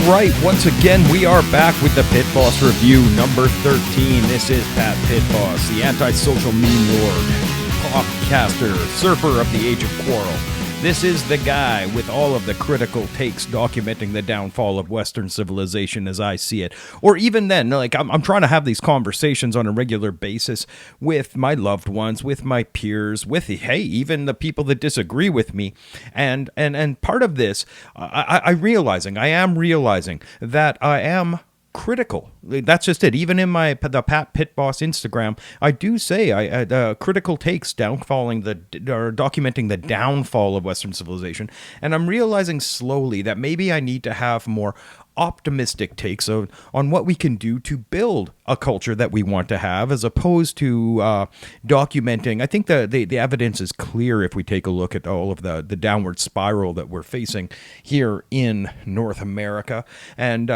right, once again, we are back with the Pitboss Review number 13. This is Pat Pitboss, the antisocial meme lord, podcaster, surfer of the age of quarrel. This is the guy with all of the critical takes documenting the downfall of Western civilization as I see it. Or even then, like I'm trying to have these conversations on a regular basis with my loved ones, with my peers, with, hey, even the people that disagree with me. And part of this, I am realizing that I am critical. That's just it. Even in the Pat Pitboss Instagram, I do say critical takes documenting the downfall of Western civilization, and I'm realizing slowly that maybe I need to have more optimistic takes on what we can do to build a culture that we want to have, as opposed to documenting. I think the evidence is clear if we take a look at all of the downward spiral that we're facing here in North America, and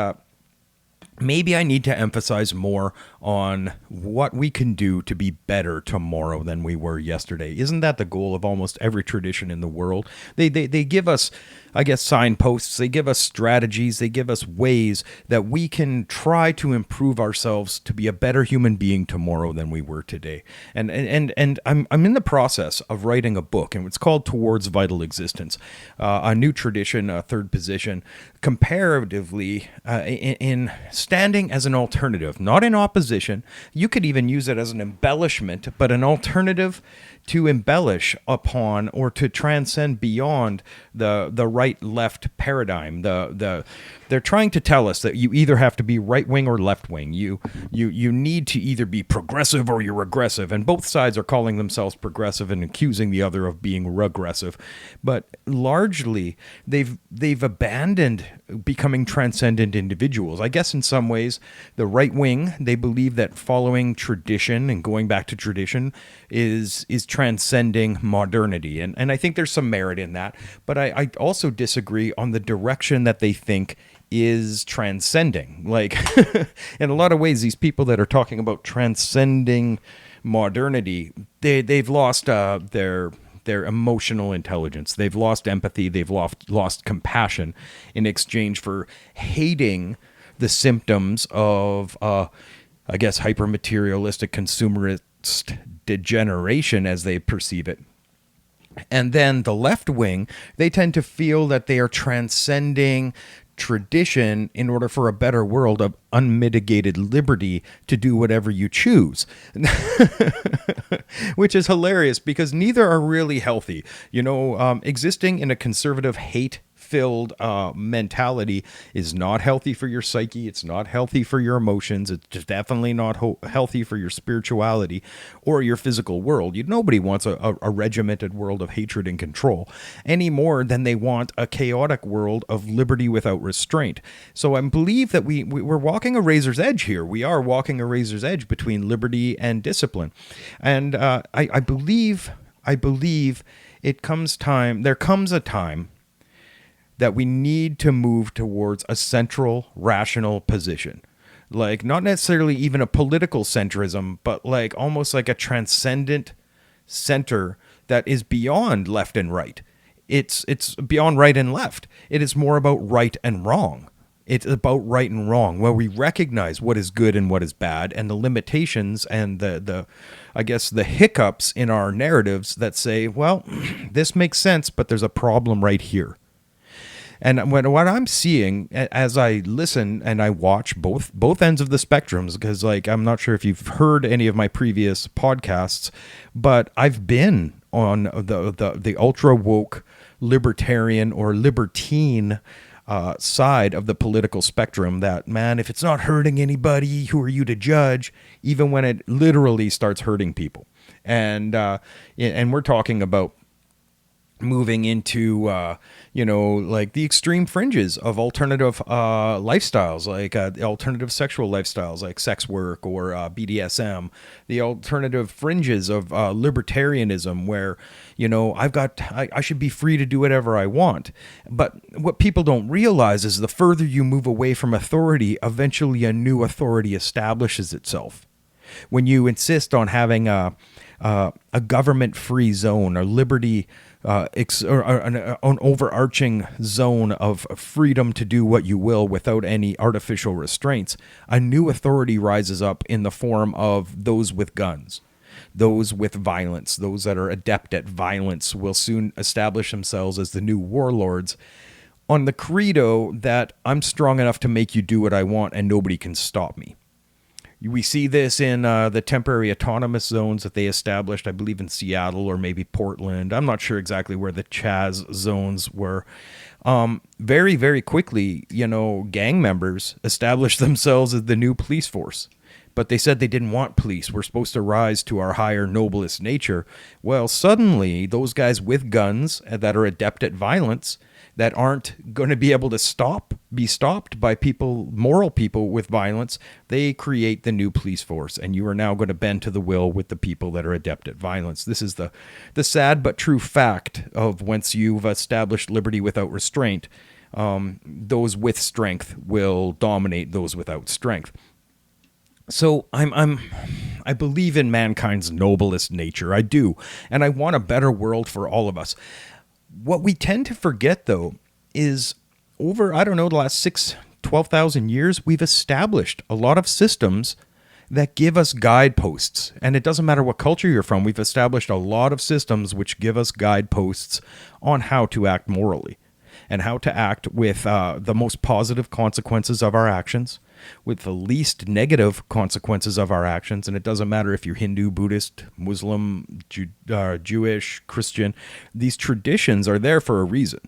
maybe I need to emphasize more on what we can do to be better tomorrow than we were yesterday. Isn't that the goal of almost every tradition in the world? They give us, I guess, signposts. They give us strategies. They give us ways that we can try to improve ourselves to be a better human being tomorrow than we were today. And I'm in the process of writing a book, and it's called Towards Vital Existence, a new tradition, a third position, comparatively in standing as an alternative, not in opposition. You could even use it as an embellishment, but an alternative to embellish upon or to transcend beyond the right-left paradigm. They're trying to tell us that you either have to be right-wing or left-wing. You need to either be progressive or you're regressive, and both sides are calling themselves progressive and accusing the other of being regressive. But largely, they've abandoned becoming transcendent individuals. I guess in some ways, the right wing, they believe that following tradition and going back to tradition is transcending modernity. And I think there's some merit in that. But I also disagree on the direction that they think is transcending. Like, in a lot of ways, these people that are talking about transcending modernity, they've lost their emotional intelligence. They've lost empathy. They've lost compassion in exchange for hating the symptoms of, I guess, hyper-materialistic consumerist degeneration as they perceive it. And then the left wing, they tend to feel that they are transcending tradition in order for a better world of unmitigated liberty to do whatever you choose. Which is hilarious because neither are really healthy. Existing in a conservative hate-filled mentality is not healthy for your psyche. It's not healthy for your emotions. It's definitely not healthy for your spirituality or your physical world. Nobody wants a regimented world of hatred and control any more than they want a chaotic world of liberty without restraint. So I believe that we're walking a razor's edge here. We are walking a razor's edge between liberty and discipline. And I believe there comes a time that we need to move towards a central, rational position. Like, not necessarily even a political centrism, but like almost like a transcendent center that is beyond left and right. It's beyond right and left. It is more about right and wrong. It's about right and wrong, where we recognize what is good and what is bad, and the limitations and the hiccups in our narratives that say, well, this makes sense, but there's a problem right here. And what I'm seeing as I listen and I watch both ends of the spectrums, because like I'm not sure if you've heard any of my previous podcasts, but I've been on the ultra woke libertarian or libertine side of the political spectrum. That, man, if it's not hurting anybody, who are you to judge? Even when it literally starts hurting people, and we're talking about moving into, like the extreme fringes of alternative lifestyles, like alternative sexual lifestyles, like sex work or BDSM, the alternative fringes of libertarianism, where, I should be free to do whatever I want. But what people don't realize is the further you move away from authority, eventually a new authority establishes itself. When you insist on having a government-free zone, or liberty an overarching zone of freedom to do what you will without any artificial restraints, a new authority rises up in the form of those with guns. Those with violence, those that are adept at violence, will soon establish themselves as the new warlords on the credo that I'm strong enough to make you do what I want and nobody can stop me. We see this in the temporary autonomous zones that they established, I believe in Seattle or maybe Portland. I'm not sure exactly where the Chaz zones were. Very, very quickly, gang members established themselves as the new police force. But they said they didn't want police. We're supposed to rise to our higher, noblest nature. Well, suddenly, those guys with guns that are adept at violence, that aren't going to be able to be stopped by moral people with violence, they create the new police force, and you are now going to bend to the will with the people that are adept at violence. This is the sad but true fact of once you've established liberty without restraint, those with strength will dominate those without strength. So I believe in mankind's noblest nature. I do, and I want a better world for all of us. What we tend to forget, though, is over, the last 12,000 years, we've established a lot of systems that give us guideposts. And it doesn't matter what culture you're from, we've established a lot of systems which give us guideposts on how to act morally and how to act with the most positive consequences of our actions, with the least negative consequences of our actions. And it doesn't matter if you're Hindu, Buddhist, Muslim, Jewish, Christian. These traditions are there for a reason.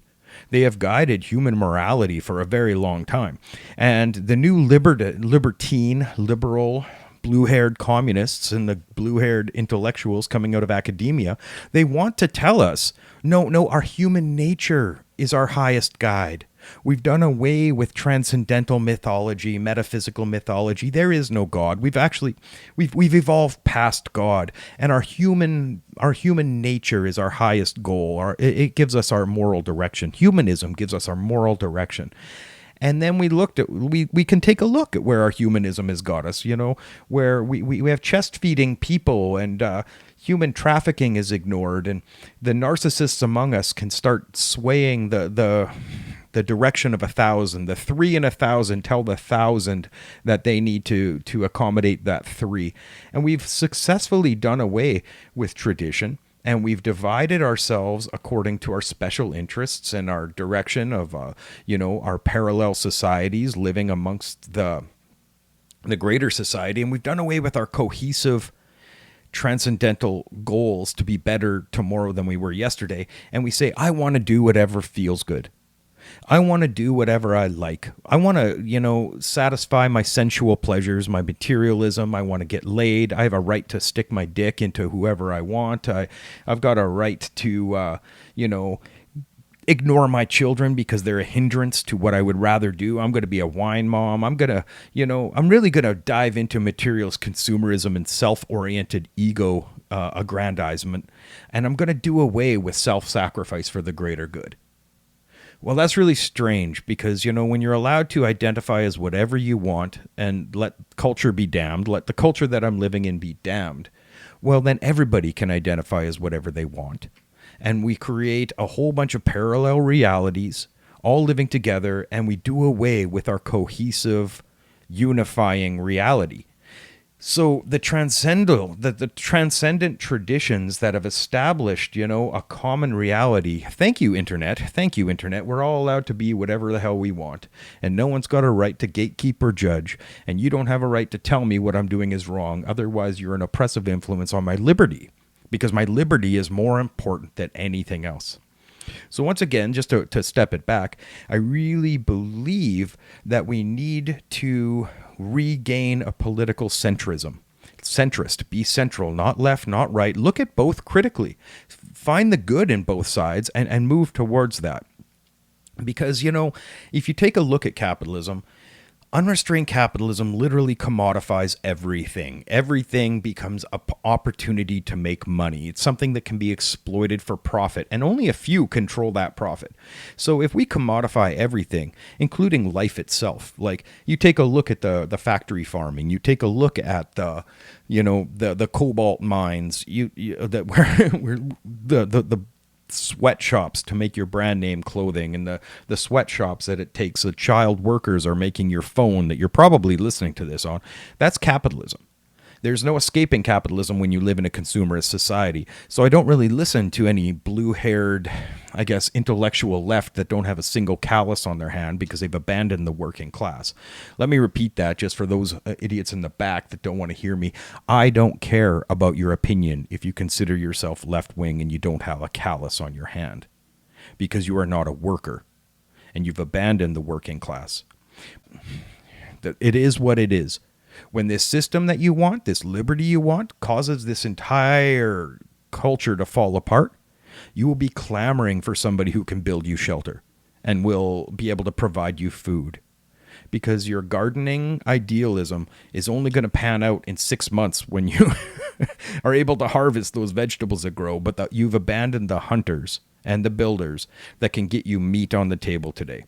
They have guided human morality for a very long time. And the new libertine, liberal, blue-haired communists and the blue-haired intellectuals coming out of academia, they want to tell us, no, our human nature is our highest guide. We've done away with transcendental mythology, metaphysical mythology. There is no God. We've evolved past God, and our human nature is our highest goal. It gives us our moral direction. Humanism gives us our moral direction. And then we can take a look at where our humanism has got us, where we have chest-feeding people and human trafficking is ignored, and the narcissists among us can start swaying the direction of 1,000. The 3 in 1,000 tell the 1,000 that they need to accommodate that 3. And we've successfully done away with tradition, and we've divided ourselves according to our special interests and our direction of, our parallel societies living amongst the greater society. And we've done away with our cohesive transcendental goals to be better tomorrow than we were yesterday. And we say, I want to do whatever feels good. I want to do whatever I like. I want to, satisfy my sensual pleasures, my materialism. I want to get laid. I have a right to stick my dick into whoever I want. I've got a right to, ignore my children because they're a hindrance to what I would rather do. I'm going to be a wine mom. I'm going to, I'm really going to dive into materials consumerism and self-oriented ego aggrandizement. And I'm going to do away with self-sacrifice for the greater good. Well, that's really strange because, when you're allowed to identify as whatever you want and let culture be damned, let the culture that I'm living in be damned, well, then everybody can identify as whatever they want. And we create a whole bunch of parallel realities all living together, and we do away with our cohesive, unifying reality. So the transcendent traditions that have established, a common reality. Thank you, Internet. Thank you, Internet. We're all allowed to be whatever the hell we want. And no one's got a right to gatekeep or judge. And you don't have a right to tell me what I'm doing is wrong. Otherwise, you're an oppressive influence on my liberty. Because my liberty is more important than anything else. So once again, just to step it back, I really believe that we need to regain a political centrism. Centrist, be central, not left, not right. Look at both critically. Find the good in both sides and move towards that. Because, if you take a look at capitalism, unrestrained capitalism literally commodifies everything. Everything becomes an opportunity to make money. It's something that can be exploited for profit, and only a few control that profit. So if we commodify everything, including life itself, like you take a look at the factory farming, you take a look at the cobalt mines, where the sweatshops to make your brand name clothing, and the sweatshops that it takes, the child workers are making your phone that you're probably listening to this on. That's capitalism. There's no escaping capitalism when you live in a consumerist society. So I don't really listen to any blue-haired, I guess, intellectual left that don't have a single callus on their hand because they've abandoned the working class. Let me repeat that just for those idiots in the back that don't want to hear me. I don't care about your opinion if you consider yourself left-wing and you don't have a callus on your hand, because you are not a worker and you've abandoned the working class. It is what it is. When this system that you want, this liberty you want, causes this entire culture to fall apart, you will be clamoring for somebody who can build you shelter and will be able to provide you food. Because your gardening idealism is only going to pan out in 6 months when you are able to harvest those vegetables that grow, but that you've abandoned the hunters and the builders that can get you meat on the table today.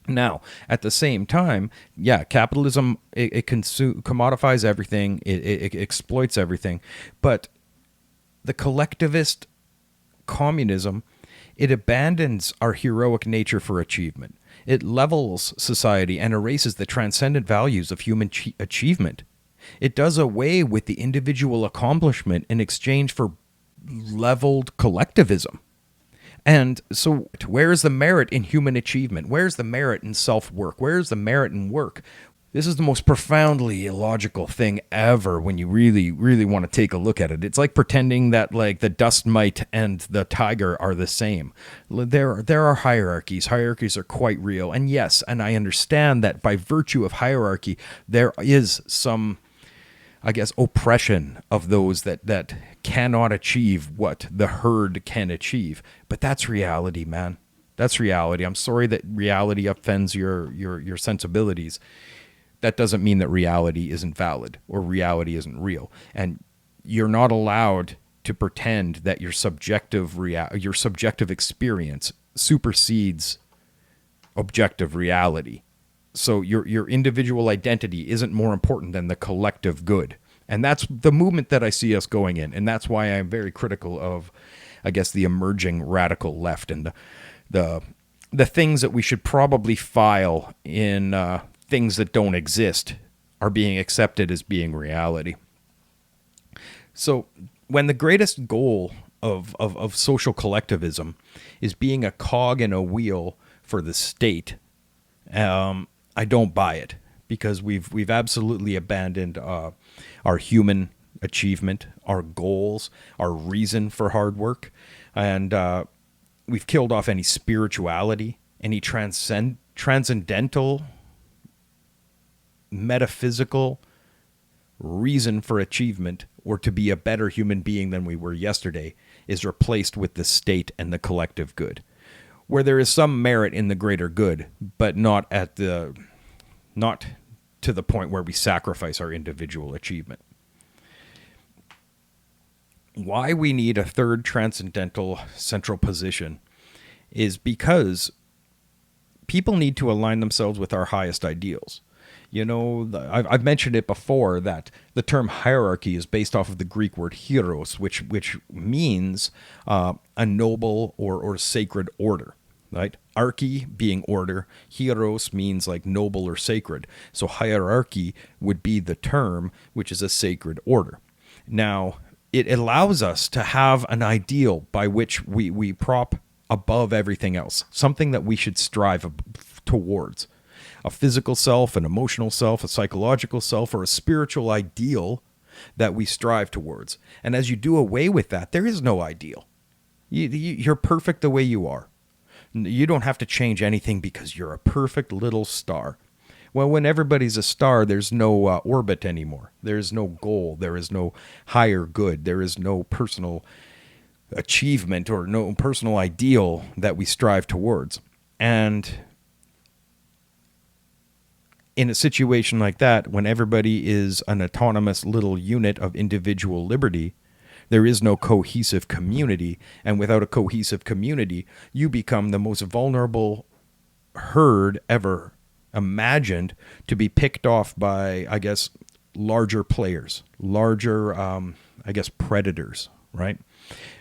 Now, at the same time, yeah, capitalism, it commodifies everything, it exploits everything, but the collectivist communism, it abandons our heroic nature for achievement. It levels society and erases the transcendent values of human achievement. It does away with the individual accomplishment in exchange for leveled collectivism. And so where is the merit in human achievement? Where's the merit in self-work? Where's the merit in work? This is the most profoundly illogical thing ever when you really, really want to take a look at it. It's like pretending that like the dust mite and the tiger are the same. There are hierarchies. Hierarchies are quite real. And yes, and I understand that by virtue of hierarchy, there is some, I guess, oppression of those that cannot achieve what the herd can achieve. But that's reality, man. That's reality. I'm sorry that reality offends your sensibilities. That doesn't mean that reality isn't valid or reality isn't real. And you're not allowed to pretend that your subjective experience supersedes objective reality. So your individual identity isn't more important than the collective good. And that's the movement that I see us going in. And that's why I'm very critical of, I guess, the emerging radical left and the things that we should probably file in things that don't exist are being accepted as being reality. So when the greatest goal of social collectivism is being a cog in a wheel for the state, I don't buy it, because we've absolutely abandoned our human achievement, our goals, our reason for hard work, and we've killed off any spirituality, any transcendental, metaphysical reason for achievement or to be a better human being than we were yesterday is replaced with the state and the collective good, where there is some merit in the greater good, but not to the point where we sacrifice our individual achievement. Why we need a third transcendental central position is because people need to align themselves with our highest ideals. You know, I've mentioned it before that the term hierarchy is based off of the Greek word hieros, which means a noble or sacred order. Right? Archy being order, hieros means like noble or sacred. So hierarchy would be the term, which is a sacred order. Now, it allows us to have an ideal by which we prop above everything else, something that we should strive towards. A physical self, an emotional self, a psychological self, or a spiritual ideal that we strive towards. And as you do away with that, there is no ideal. You're perfect the way you are. You don't have to change anything because you're a perfect little star. Well, when everybody's a star, there's no orbit anymore. There's no goal. There is no higher good. There is no personal achievement or no personal ideal that we strive towards. And in a situation like that, when everybody is an autonomous little unit of individual liberty, there is no cohesive community. And without a cohesive community, you become the most vulnerable herd ever imagined to be picked off by, I guess, larger players, larger, predators, right?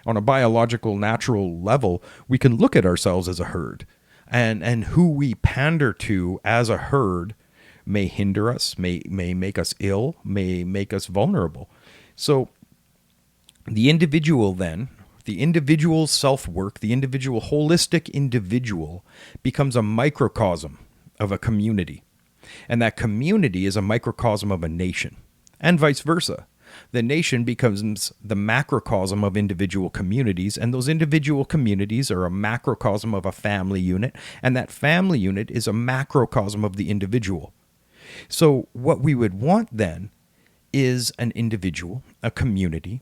On a biological, natural level, we can look at ourselves as a herd, and who we pander to as a herd may hinder us, may make us ill, may make us vulnerable. So the individual then, the individual self-work, the individual holistic individual becomes a microcosm of a community. And that community is a microcosm of a nation, and vice versa. The nation becomes the macrocosm of individual communities, and those individual communities are a macrocosm of a family unit, and that family unit is a macrocosm of the individual. So what we would want then is an individual, a community,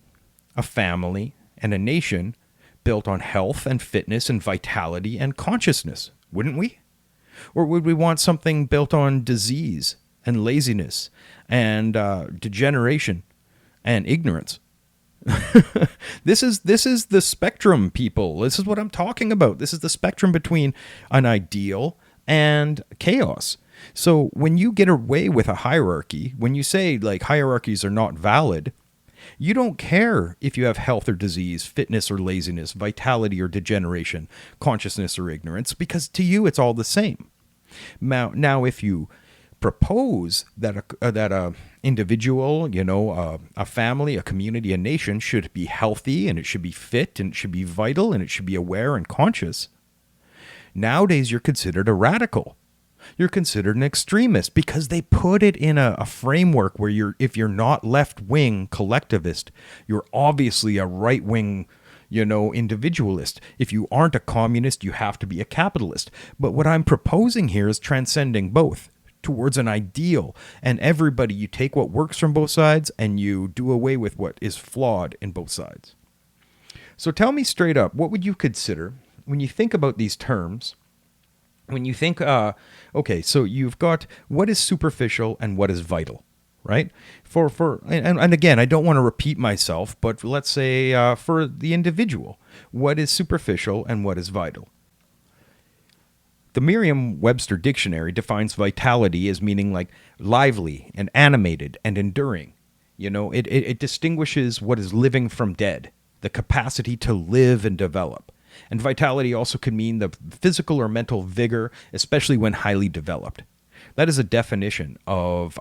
a family, and a nation built on health and fitness and vitality and consciousness, wouldn't we? Or would we want something built on disease and laziness and degeneration and ignorance? This is the spectrum, people. This is what I'm talking about. This is the spectrum between an ideal and chaos. So when you get away with a hierarchy, when you say like hierarchies are not valid, you don't care if you have health or disease, fitness or laziness, vitality or degeneration, consciousness or ignorance, because to you it's all the same. Now if you propose that a individual, a family, a community, a nation should be healthy, and it should be fit, and it should be vital, and it should be aware and conscious, nowadays you're considered a radical. You're considered an extremist because they put it in a framework where if you're not left-wing collectivist, you're obviously a right-wing, individualist. If you aren't a communist, you have to be a capitalist. But what I'm proposing here is transcending both towards an ideal. And everybody, you take what works from both sides and you do away with what is flawed in both sides. So tell me straight up, what would you consider when you think about these terms? When you think, okay, so you've got what is superficial and what is vital, right? And again, I don't want to repeat myself, but let's say for the individual, what is superficial and what is vital? The Merriam-Webster dictionary defines vitality as meaning like lively and animated and enduring. It distinguishes what is living from dead, the capacity to live and develop. And vitality also could mean the physical or mental vigor, especially when highly developed. That is a definition of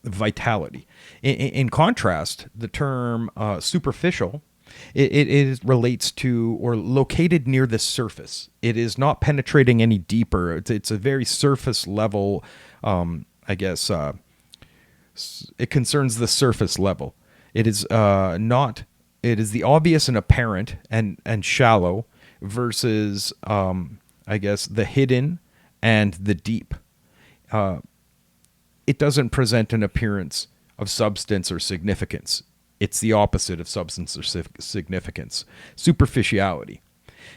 vitality. In contrast, the term superficial, it relates to or located near the surface. It is not penetrating any deeper. It's a very surface level, it concerns the surface level. It is it is the obvious and apparent and shallow, versus, the hidden and the deep. It doesn't present an appearance of substance or significance. It's the opposite of substance or significance, superficiality.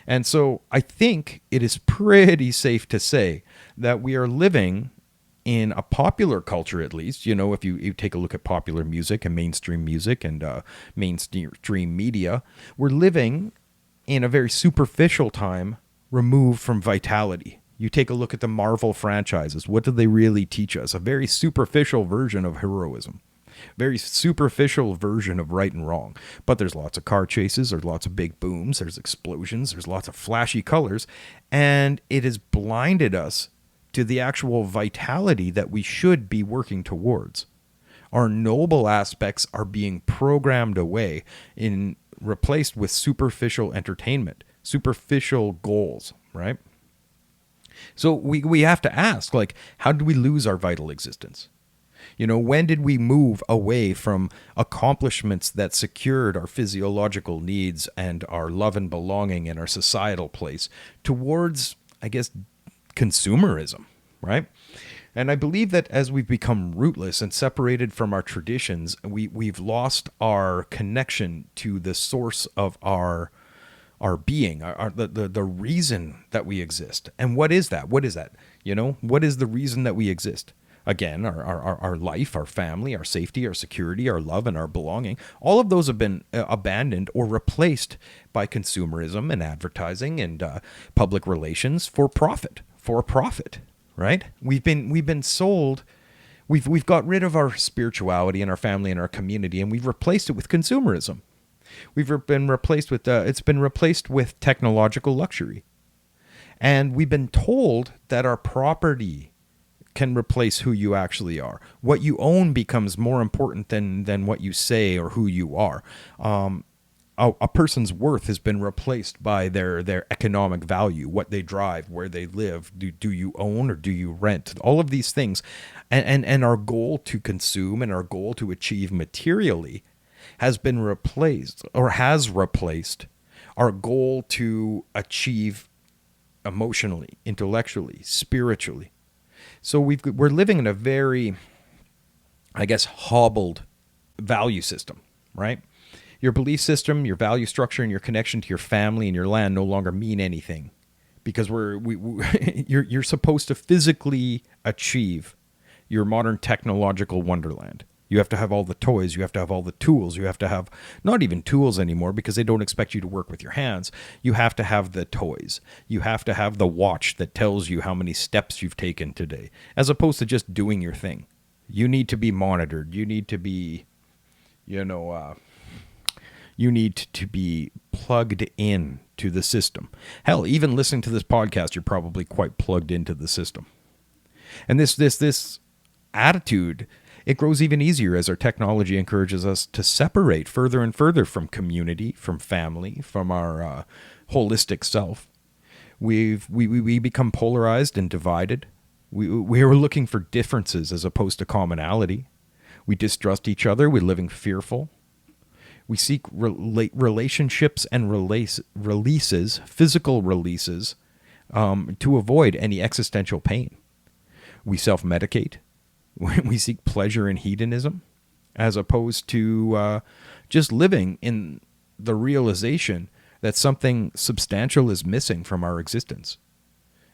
And so I think it is pretty safe to say that we are living in a popular culture, at least. If you take a look at popular music and mainstream music and mainstream media, we're living in a very superficial time removed from vitality. You take a look at the Marvel franchises. What do they really teach us? A very superficial version of heroism. Very superficial version of right and wrong. But there's lots of car chases, there's lots of big booms, there's explosions, there's lots of flashy colors, and it has blinded us to the actual vitality that we should be working towards. Our noble aspects are being programmed away in replaced with superficial entertainment, superficial goals, right? So we have to ask, how did we lose our vital existence? When did we move away from accomplishments that secured our physiological needs and our love and belonging and our societal place towards, consumerism, right? And I believe that as we've become rootless and separated from our traditions, we've lost our connection to the source of our being, the reason that we exist. And what is that? What is that? What is the reason that we exist? Again, our life, our family, our safety, our security, our love, and our belonging. All of those have been abandoned or replaced by consumerism and advertising and public relations for profit. Right? We've been sold. We've got rid of our spirituality and our family and our community, and we've replaced it with consumerism. Been replaced with it's been replaced with technological luxury. And we've been told that our property can replace who you actually are. What you own becomes more important than what you say or who you are. A person's worth has been replaced by their economic value, what they drive, where they live. Do you own or do you rent? All of these things. And our goal to consume and our goal to achieve materially has been replaced or has replaced our goal to achieve emotionally, intellectually, spiritually. So we're living in a very, I guess, hobbled value system, right? Your belief system, your value structure, and your connection to your family and your land no longer mean anything, because you're supposed to physically achieve your modern technological wonderland. You have to have all the toys. You have to have all the tools. You have to have not even tools anymore, because they don't expect you to work with your hands. You have to have the toys. You have to have the watch that tells you how many steps you've taken today, as opposed to just doing your thing. You need to be monitored. You need to be, you need to be plugged in to the system. Hell, even listening to this podcast, you're probably quite plugged into the system. And this attitude, it grows even easier as our technology encourages us to separate further and further from community, from family, from our holistic self. We become polarized and divided. We are looking for differences as opposed to commonality. We distrust each other. We're living fearful. We seek relationships and releases, physical releases, to avoid any existential pain. We self-medicate. We seek pleasure in hedonism, as opposed to just living in the realization that something substantial is missing from our existence.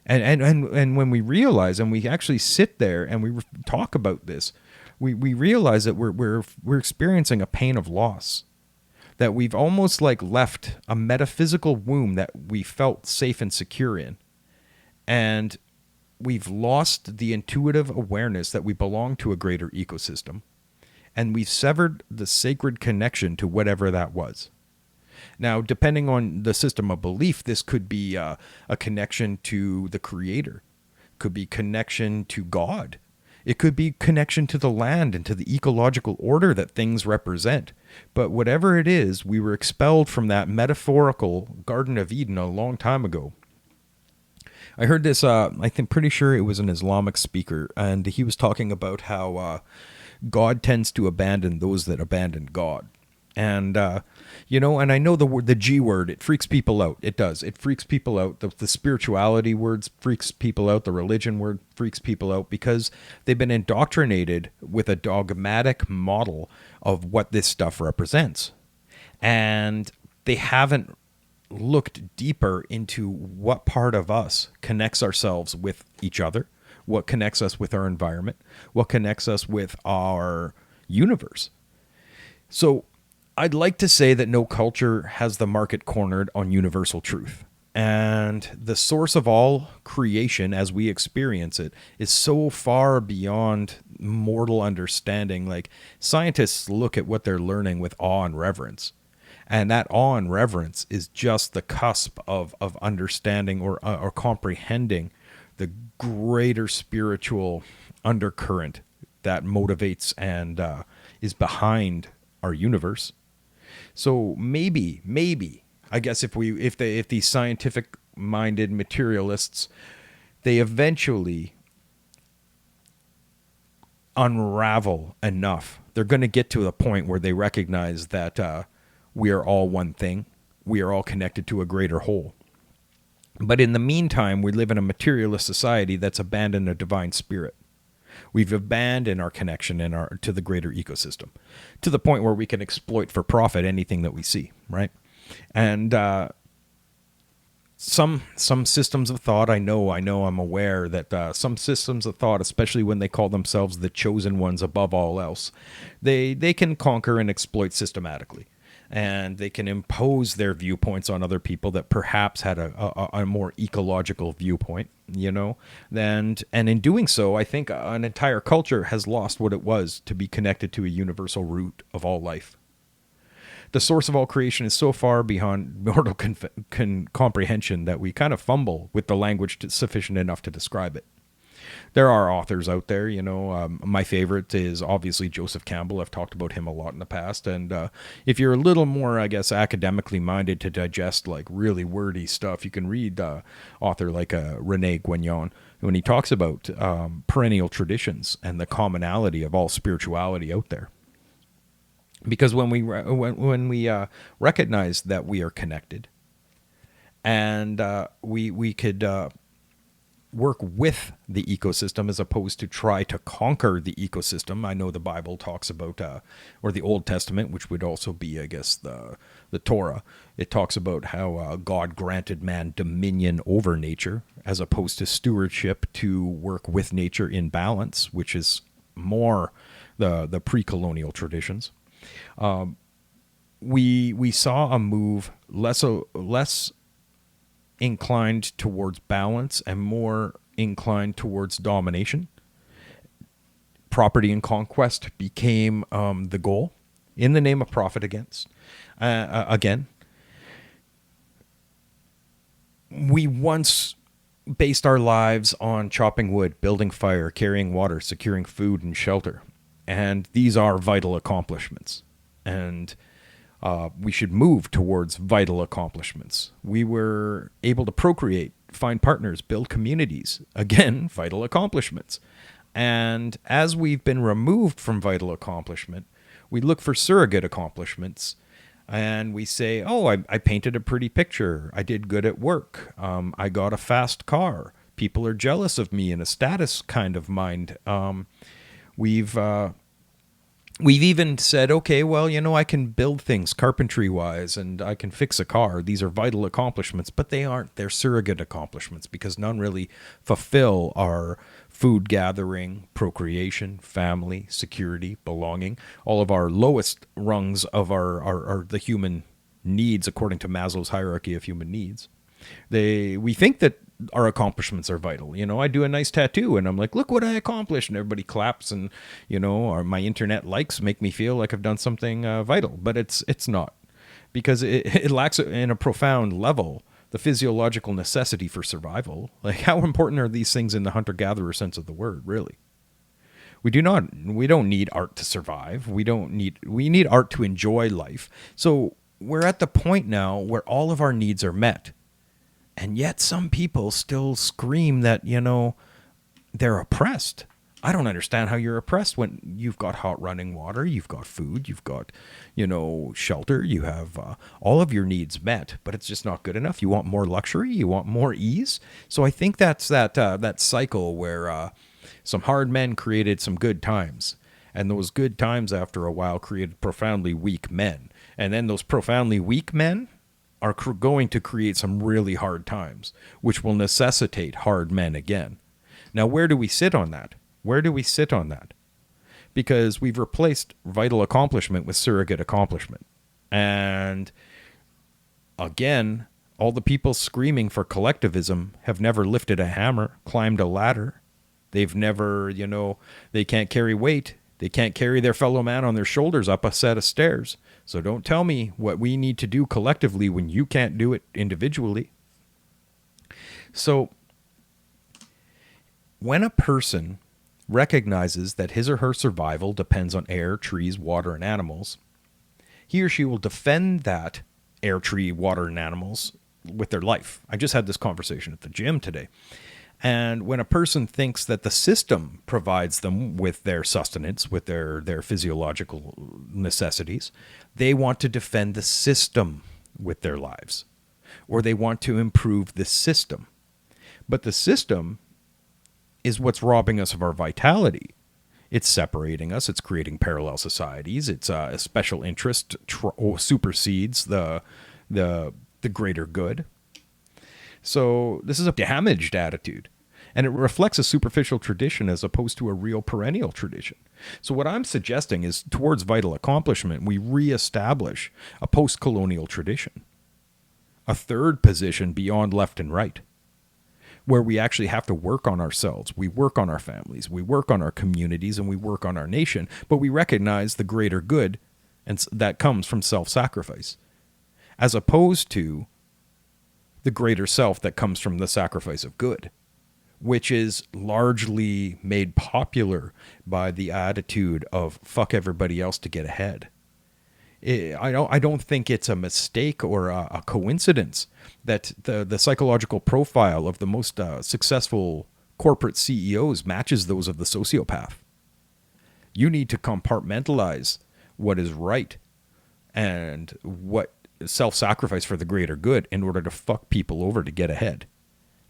And when we realize, and we actually sit there and we talk about this, we realize that we're experiencing a pain of loss. That we've almost like left a metaphysical womb that we felt safe and secure in. And we've lost the intuitive awareness that we belong to a greater ecosystem. And we've severed the sacred connection to whatever that was. Now, depending on the system of belief, this could be a connection to the Creator. Could be connection to God. It could be connection to the land and to the ecological order that things represent. But whatever it is, we were expelled from that metaphorical Garden of Eden a long time ago. I heard this, pretty sure it was an Islamic speaker, and he was talking about how God tends to abandon those that abandon God. And, and I know the G word, it freaks people out. It does. It freaks people out. The spirituality words freaks people out. The religion word freaks people out, because they've been indoctrinated with a dogmatic model of what this stuff represents. And they haven't looked deeper into what part of us connects ourselves with each other, what connects us with our environment, what connects us with our universe. So I'd like to say that no culture has the market cornered on universal truth. And the source of all creation as we experience it is so far beyond mortal understanding. Like, scientists look at what they're learning with awe and reverence. And that awe and reverence is just the cusp of understanding or comprehending the greater spiritual undercurrent that motivates and is behind our universe. So maybe, I guess if these scientific-minded materialists, they eventually unravel enough, they're going to get to the point where they recognize that we are all one thing. We are all connected to a greater whole. But in the meantime, we live in a materialist society that's abandoned a divine spirit. We've abandoned our connection to the greater ecosystem, to the point where we can exploit for profit anything that we see, right? And some systems of thought, I'm aware that some systems of thought, especially when they call themselves the chosen ones above all else, they can conquer and exploit systematically. And they can impose their viewpoints on other people that perhaps had a more ecological viewpoint, and in doing so, I think an entire culture has lost what it was to be connected to a universal root of all life. The source of all creation is so far beyond mortal comprehension that we kind of fumble with the language sufficient enough to describe it. There are authors out there, my favorite is obviously Joseph Campbell. I've talked about him a lot in the past. And if you're a little more, I guess, academically minded to digest like really wordy stuff, you can read author like Rene Guignon when he talks about perennial traditions and the commonality of all spirituality out there. Because when we recognize that we are connected, and we could work with the ecosystem as opposed to try to conquer the ecosystem. I know the Bible talks about, or the Old Testament, which would also be, I guess, the Torah. It talks about how God granted man dominion over nature as opposed to stewardship to work with nature in balance, which is more the pre-colonial traditions. We saw a move less inclined towards balance and more inclined towards domination. Property and conquest became the goal in the name of profit again. We once based our lives on chopping wood, building fire, carrying water, securing food and shelter. And these are vital accomplishments. And we should move towards vital accomplishments. We were able to procreate, find partners, build communities. Again, vital accomplishments. And as we've been removed from vital accomplishment, we look for surrogate accomplishments. And we say, oh, I painted a pretty picture. I did good at work. I got a fast car. People are jealous of me in a status kind of mind. We've even said, okay, well, I can build things carpentry-wise and I can fix a car. These are vital accomplishments, but they aren't. They're surrogate accomplishments because none really fulfill our food gathering, procreation, family, security, belonging, all of our lowest rungs of our the human needs according to Maslow's hierarchy of human needs. We think that our accomplishments are vital. I do a nice tattoo and I'm like, look what I accomplished. And everybody claps and, or my internet likes make me feel like I've done something vital. But it's not, because it lacks in a profound level the physiological necessity for survival. Like, how important are these things in the hunter-gatherer sense of the word, really? We don't need art to survive. We need art to enjoy life. So we're at the point now where all of our needs are met. And yet some people still scream that, they're oppressed. I don't understand how you're oppressed when you've got hot running water, you've got food, you've got, shelter, you have all of your needs met, but it's just not good enough. You want more luxury, you want more ease. So I think that's that cycle where some hard men created some good times. And those good times after a while created profoundly weak men. And then those profoundly weak men are going to create some really hard times, which will necessitate hard men again. Now, where do we sit on that? Because we've replaced vital accomplishment with surrogate accomplishment. And again, all the people screaming for collectivism have never lifted a hammer, climbed a ladder. They've never, they can't carry weight. They can't carry their fellow man on their shoulders up a set of stairs. So don't tell me what we need to do collectively when you can't do it individually. So when a person recognizes that his or her survival depends on air, trees, water, and animals, he or she will defend that air, tree, water, and animals with their life. I just had this conversation at the gym today. And when a person thinks that the system provides them with their sustenance, with their physiological necessities, they want to defend the system with their lives, or they want to improve the system. But the system is what's robbing us of our vitality. It's separating us. It's creating parallel societies. It's a special interest supersedes the greater good. So this is a damaged attitude, and it reflects a superficial tradition as opposed to a real perennial tradition. So what I'm suggesting is, towards vital accomplishment, we reestablish a post-colonial tradition, a third position beyond left and right, where we actually have to work on ourselves. We work on our families, we work on our communities, and we work on our nation, but we recognize the greater good and that comes from self-sacrifice, as opposed to the greater self that comes from the sacrifice of good, which is largely made popular by the attitude of fuck everybody else to get ahead. I don't think it's a mistake or a coincidence that the psychological profile of the most successful corporate CEOs matches those of the sociopath. You need to compartmentalize what is right and what self-sacrifice for the greater good in order to fuck people over to get ahead.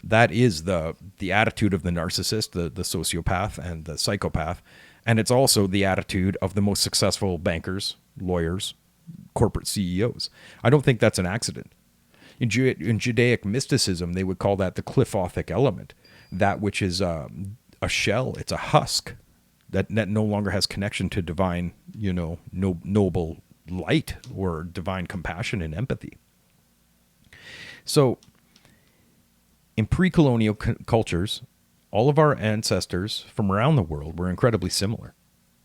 That is the attitude of the narcissist, the sociopath, and the psychopath. And it's also the attitude of the most successful bankers, lawyers, corporate CEOs. I don't think that's an accident. In Judaic mysticism, they would call that the cliffothic element, that which is a shell, it's a husk that no longer has connection to divine, noble light or divine compassion and empathy. So in pre-colonial cultures, all of our ancestors from around the world were incredibly similar.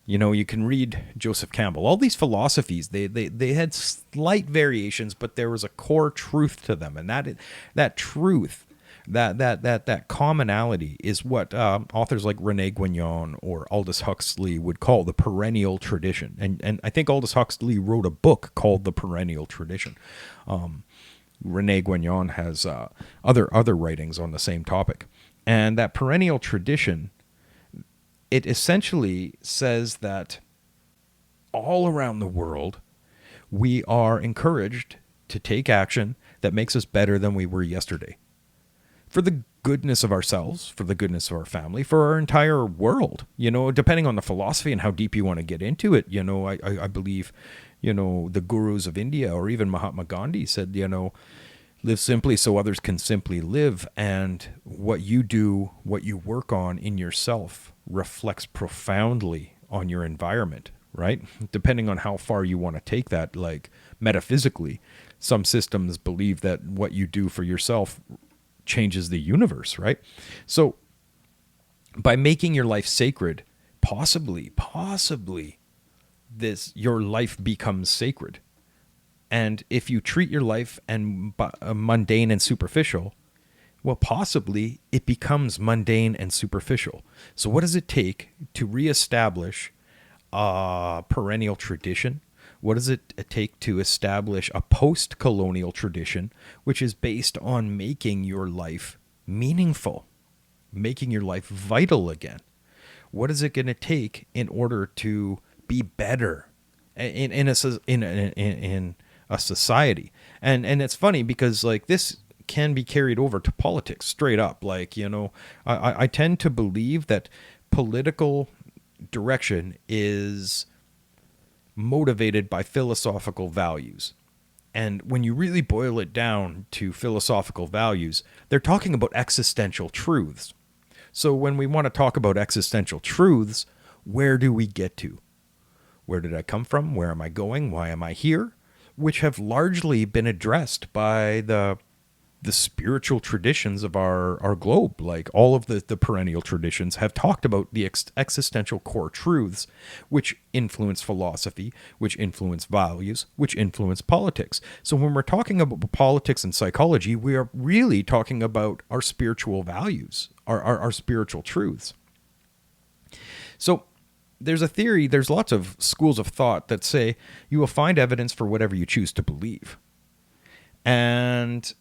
You can read Joseph Campbell. All these philosophies, they had slight variations, but there was a core truth to them. And that truth, that commonality is what authors like René Guénon or Aldous Huxley would call the perennial tradition. And I think Aldous Huxley wrote a book called The Perennial Tradition. René Guénon has other writings on the same topic. And that perennial tradition, it essentially says that all around the world, we are encouraged to take action that makes us better than we were yesterday. For the goodness of ourselves, for the goodness of our family, for our entire world, depending on the philosophy and how deep you want to get into it. I believe, the gurus of India or even Mahatma Gandhi said, live simply so others can simply live. And what you do, what you work on in yourself reflects profoundly on your environment, right? Depending on how far you want to take that, like metaphysically, some systems believe that what you do for yourself changes the universe, right? So by making your life sacred, possibly your life becomes sacred. And if you treat your life and mundane and superficial, well, possibly it becomes mundane and superficial. So what does it take to reestablish a perennial tradition? What does it take to establish a post-colonial tradition, which is based on making your life meaningful, making your life vital again? What is it going to take in order to be better in a society? And it's funny because like this can be carried over to politics straight up. Like, I tend to believe that political direction is motivated by philosophical values. And when you really boil it down to philosophical values, they're talking about existential truths. So when we want to talk about existential truths, where do we get to? Where did I come from? Where am I going? Why am I here? Which have largely been addressed by the spiritual traditions of our globe. Like all of the perennial traditions have talked about the existential core truths, which influence philosophy, which influence values, which influence politics. So when we're talking about politics and psychology, we are really talking about our spiritual values, our spiritual truths. So there's a theory, there's lots of schools of thought that say you will find evidence for whatever you choose to believe. And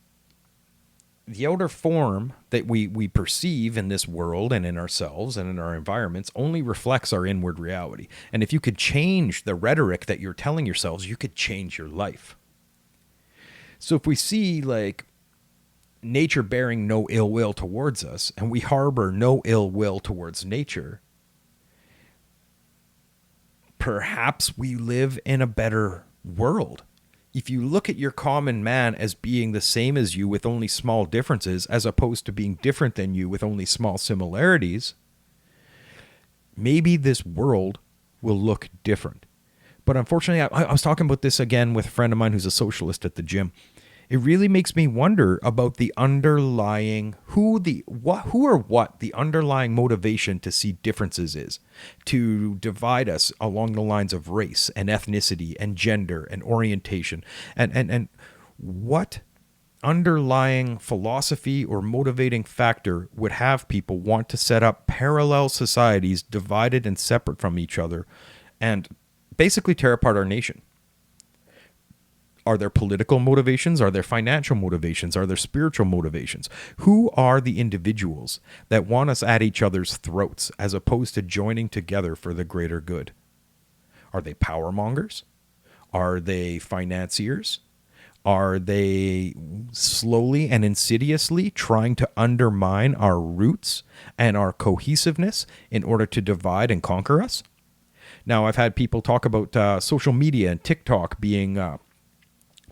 the outer form that we perceive in this world and in ourselves and in our environments only reflects our inward reality. And if you could change the rhetoric that you're telling yourselves, you could change your life. So if we see like nature bearing no ill will towards us and we harbor no ill will towards nature, perhaps we live in a better world. If you look at your common man as being the same as you with only small differences, as opposed to being different than you with only small similarities, maybe this world will look different. But unfortunately, I was talking about this again with a friend of mine who's a socialist at the gym. It really makes me wonder about the underlying who or what the underlying motivation to see differences is, to divide us along the lines of race and ethnicity and gender and orientation, and what underlying philosophy or motivating factor would have people want to set up parallel societies divided and separate from each other and basically tear apart our nation. Are there political motivations? Are there financial motivations? Are there spiritual motivations? Who are the individuals that want us at each other's throats as opposed to joining together for the greater good? Are they power mongers? Are they financiers? Are they slowly and insidiously trying to undermine our roots and our cohesiveness in order to divide and conquer us? Now, I've had people talk about social media and TikTok being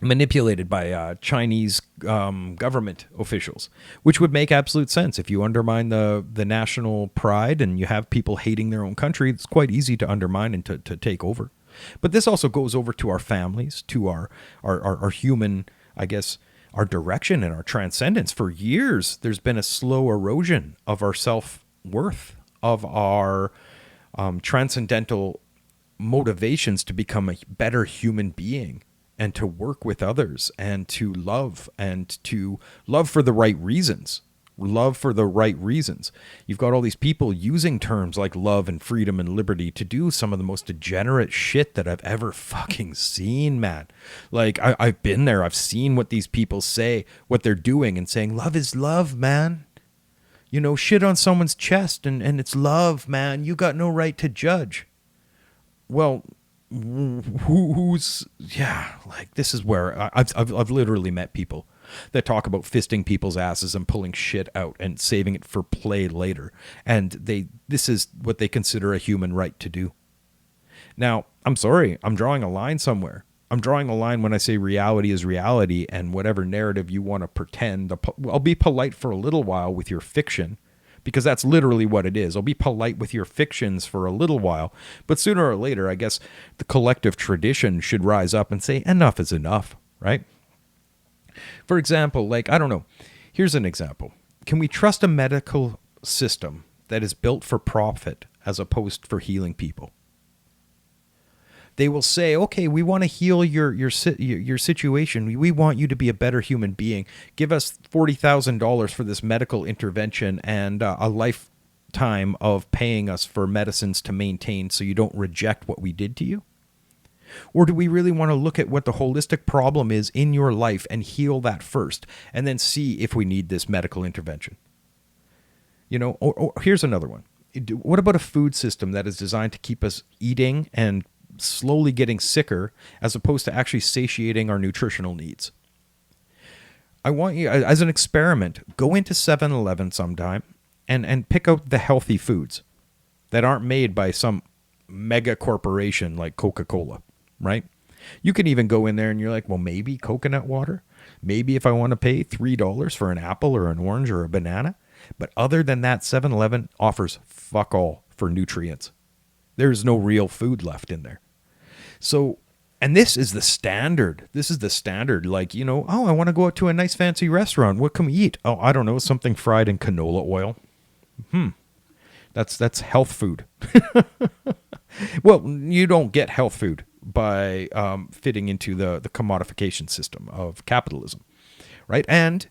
manipulated by Chinese government officials, which would make absolute sense. If you undermine the national pride and you have people hating their own country, it's quite easy to undermine and to take over. But this also goes over to our families, to our human, I guess, our direction and our transcendence. For years, there's been a slow erosion of our self-worth, of our transcendental motivations to become a better human being and to work with others and to love for the right reasons. Love for the right reasons. You've got all these people using terms like love and freedom and liberty to do some of the most degenerate shit that I've ever fucking seen, man. Like, I've been there. I've seen what these people say, what they're doing, and saying, love is love, man. You know, shit on someone's chest, and it's love, man. You got no right to judge. Well, who's like, this is where I've literally met people that talk about fisting people's asses and pulling shit out and saving it for play later, and this is what they consider a human right to do. Now, I'm sorry, I'm drawing a line somewhere. I'm drawing a line when I say reality is reality, and whatever narrative you want to pretend. I'll be polite for a little while with your fiction, because that's literally what it is. I'll be polite with your fictions for a little while, but sooner or later, I guess the collective tradition should rise up and say, enough is enough, right? For example, like, I don't know, here's an example. Can we trust a medical system that is built for profit as opposed for healing people? They will say, okay, we want to heal your situation. We want you to be a better human being. Give us $40,000 for this medical intervention and a lifetime of paying us for medicines to maintain so you don't reject what we did to you. Or do we really want to look at what the holistic problem is in your life and heal that first, and then see if we need this medical intervention? You know, or here's another one. What about a food system that is designed to keep us eating and slowly getting sicker as opposed to actually satiating our nutritional needs? I want you, as an experiment, go into 7-Eleven sometime and pick out the healthy foods that aren't made by some mega corporation like Coca-Cola, right? You can even go in there and you're like, well, maybe coconut water. Maybe if I want to pay $3 for an apple or an orange or a banana. But other than that, 7-Eleven offers fuck all for nutrients. There's no real food left in there. So, and this is the standard. This is the standard. Like, you know, oh, I want to go out to a nice fancy restaurant. What can we eat? Oh, I don't know. Something fried in canola oil. That's health food. Well, you don't get health food by fitting into the commodification system of capitalism, right? And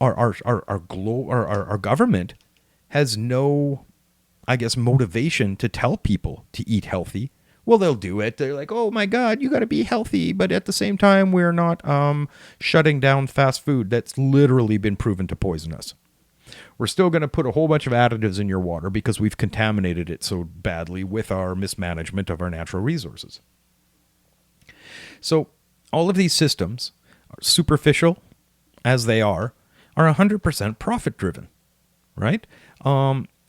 our government has no, I guess, motivation to tell people to eat healthy. Well, they'll do it. They're like, oh my God, you got to be healthy. But at the same time, we're not shutting down fast food that's literally been proven to poison us. We're still going to put a whole bunch of additives in your water because we've contaminated it so badly with our mismanagement of our natural resources. So all of these systems, superficial as they are 100% profit driven, right?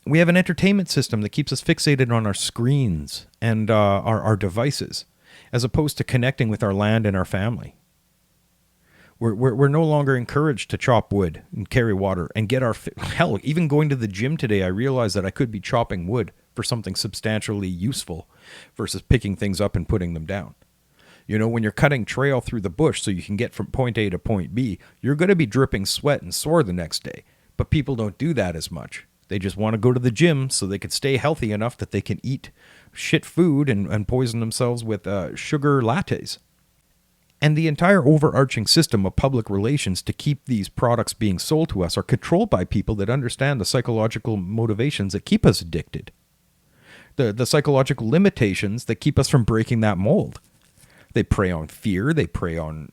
We have an entertainment system that keeps us fixated on our screens and our devices, as opposed to connecting with our land and our family. We're no longer encouraged to chop wood and carry water and get our... Hell, even going to the gym today, I realized that I could be chopping wood for something substantially useful versus picking things up and putting them down. When you're cutting trail through the bush so you can get from point A to point B, you're going to be dripping sweat and sore the next day. But people don't do that as much. They just want to go to the gym so they can stay healthy enough that they can eat shit food and poison themselves with sugar lattes. And the entire overarching system of public relations to keep these products being sold to us are controlled by people that understand the psychological motivations that keep us addicted. The psychological limitations that keep us from breaking that mold. They prey on fear. They prey on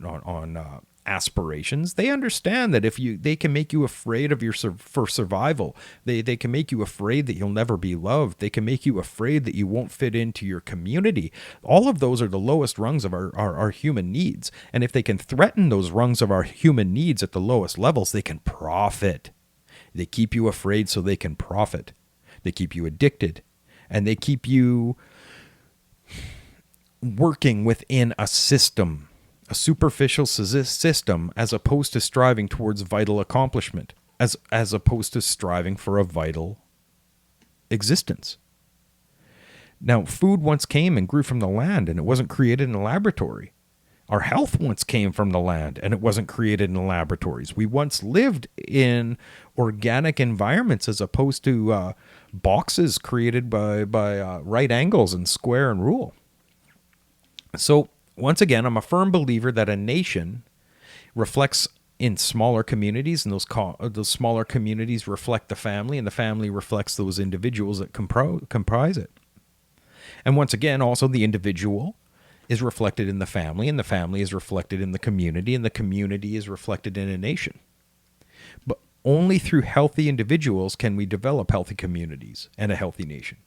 aspirations. They understand that they can make you afraid of for survival. They can make you afraid that you'll never be loved. They can make you afraid that you won't fit into your community. All of those are the lowest rungs of our human needs. And if they can threaten those rungs of our human needs at the lowest levels, they can profit. They keep you afraid so they can profit. They keep you addicted. And they keep you working within a system. A superficial system, as opposed to striving towards vital accomplishment, as opposed to striving for a vital existence. Now, food once came and grew from the land, and it wasn't created in a laboratory. Our health once came from the land, and it wasn't created in laboratories. We once lived in organic environments as opposed to boxes created by right angles and square and rule. So, once again, I'm a firm believer that a nation reflects in smaller communities, and those smaller communities reflect the family, and the family reflects those individuals that comprise it. And once again, also the individual is reflected in the family, and the family is reflected in the community, and the community is reflected in a nation. But only through healthy individuals can we develop healthy communities and a healthy nation.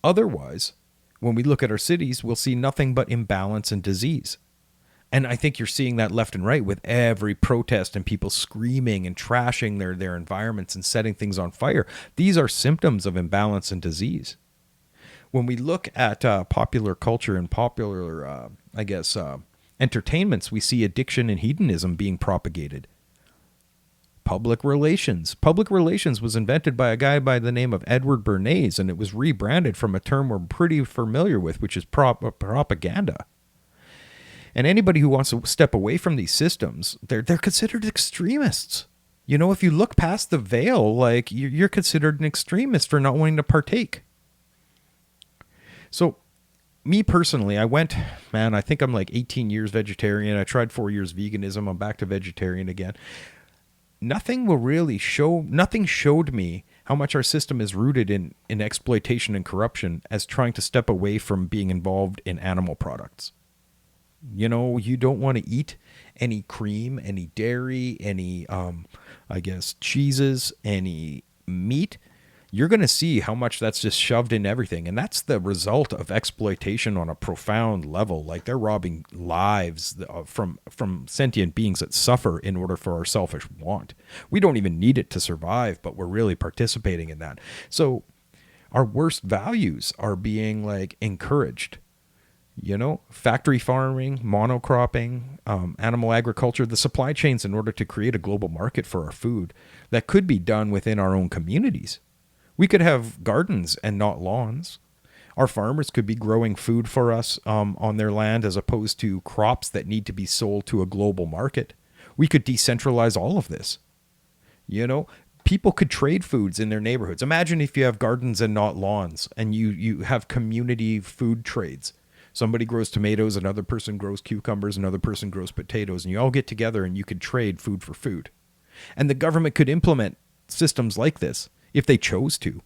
Otherwise, when we look at our cities, we'll see nothing but imbalance and disease. And I think you're seeing that left and right with every protest and people screaming and trashing their environments and setting things on fire. These are symptoms of imbalance and disease. When we look at popular culture and popular, entertainments, we see addiction and hedonism being propagated. Public relations. Public relations was invented by a guy by the name of Edward Bernays, and it was rebranded from a term we're pretty familiar with, which is propaganda. And anybody who wants to step away from these systems, they're considered extremists. If you look past the veil, like you're considered an extremist for not wanting to partake. So, me personally, I think I'm like 18 years vegetarian. I tried 4 years veganism. I'm back to vegetarian again. Nothing showed me how much our system is rooted in exploitation and corruption as trying to step away from being involved in animal products. You don't want to eat any cream, any dairy, any, cheeses, any meat. You're going to see how much that's just shoved in everything. And that's the result of exploitation on a profound level. Like they're robbing lives from sentient beings that suffer in order for our selfish want. We don't even need it to survive, but we're really participating in that. So our worst values are being encouraged. Factory farming, monocropping, animal agriculture, the supply chains in order to create a global market for our food that could be done within our own communities. We could have gardens and not lawns. Our farmers could be growing food for us on their land as opposed to crops that need to be sold to a global market. We could decentralize all of this. People could trade foods in their neighborhoods. Imagine if you have gardens and not lawns, and you have community food trades. Somebody grows tomatoes, another person grows cucumbers, another person grows potatoes, and you all get together and you could trade food for food. And the government could implement systems like this if they chose to.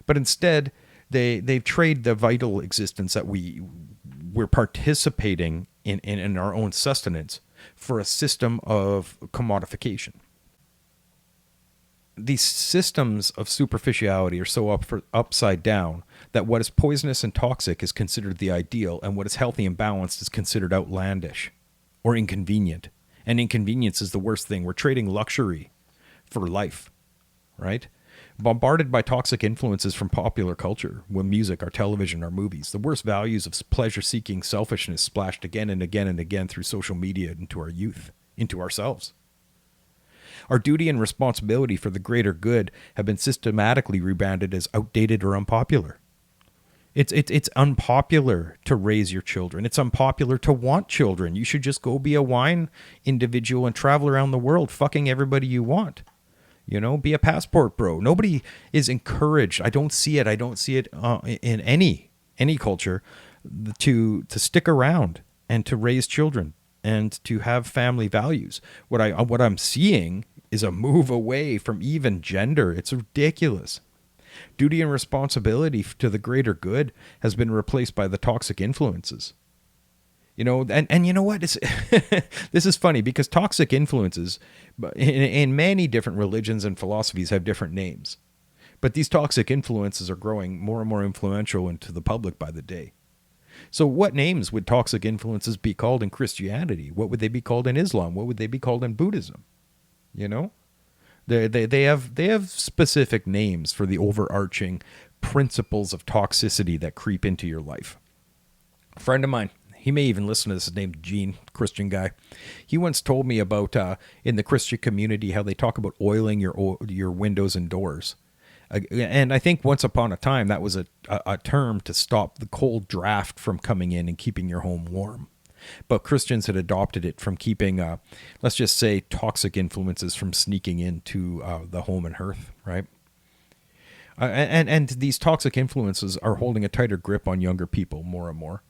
But instead, they've traded the vital existence that we're participating in our own sustenance for a system of commodification. These systems of superficiality are so upside down that what is poisonous and toxic is considered the ideal, and what is healthy and balanced is considered outlandish or inconvenient. And inconvenience is the worst thing. We're trading luxury for life, right? Bombarded by toxic influences from popular culture, when music, our television, our movies, the worst values of pleasure-seeking selfishness splashed again and again and again through social media into our youth, into ourselves. Our duty and responsibility for the greater good have been systematically rebranded as outdated or unpopular. It's unpopular to raise your children. It's unpopular to want children. You should just go be a wine individual and travel around the world fucking everybody you want. You know, be a passport bro. Nobody is encouraged. I don't see it. I don't see it in any culture to stick around and to raise children and to have family values. What I'm seeing is a move away from even gender. It's ridiculous. Duty and responsibility to the greater good has been replaced by the toxic influences. You know, and you know what? It's this is funny because toxic influences in many different religions and philosophies have different names. But these toxic influences are growing more and more influential into the public by the day. So what names would toxic influences be called in Christianity? What would they be called in Islam? What would they be called in Buddhism? You know? They have specific names for the overarching principles of toxicity that creep into your life. A friend of mine, he may even listen to this, his name's Gene, Christian guy. He once told me about in the Christian community how they talk about oiling your windows and doors. And I think once upon a time that was a term to stop the cold draft from coming in and keeping your home warm. But Christians had adopted it from keeping, let's just say, toxic influences from sneaking into the home and hearth, right? And these toxic influences are holding a tighter grip on younger people more and more.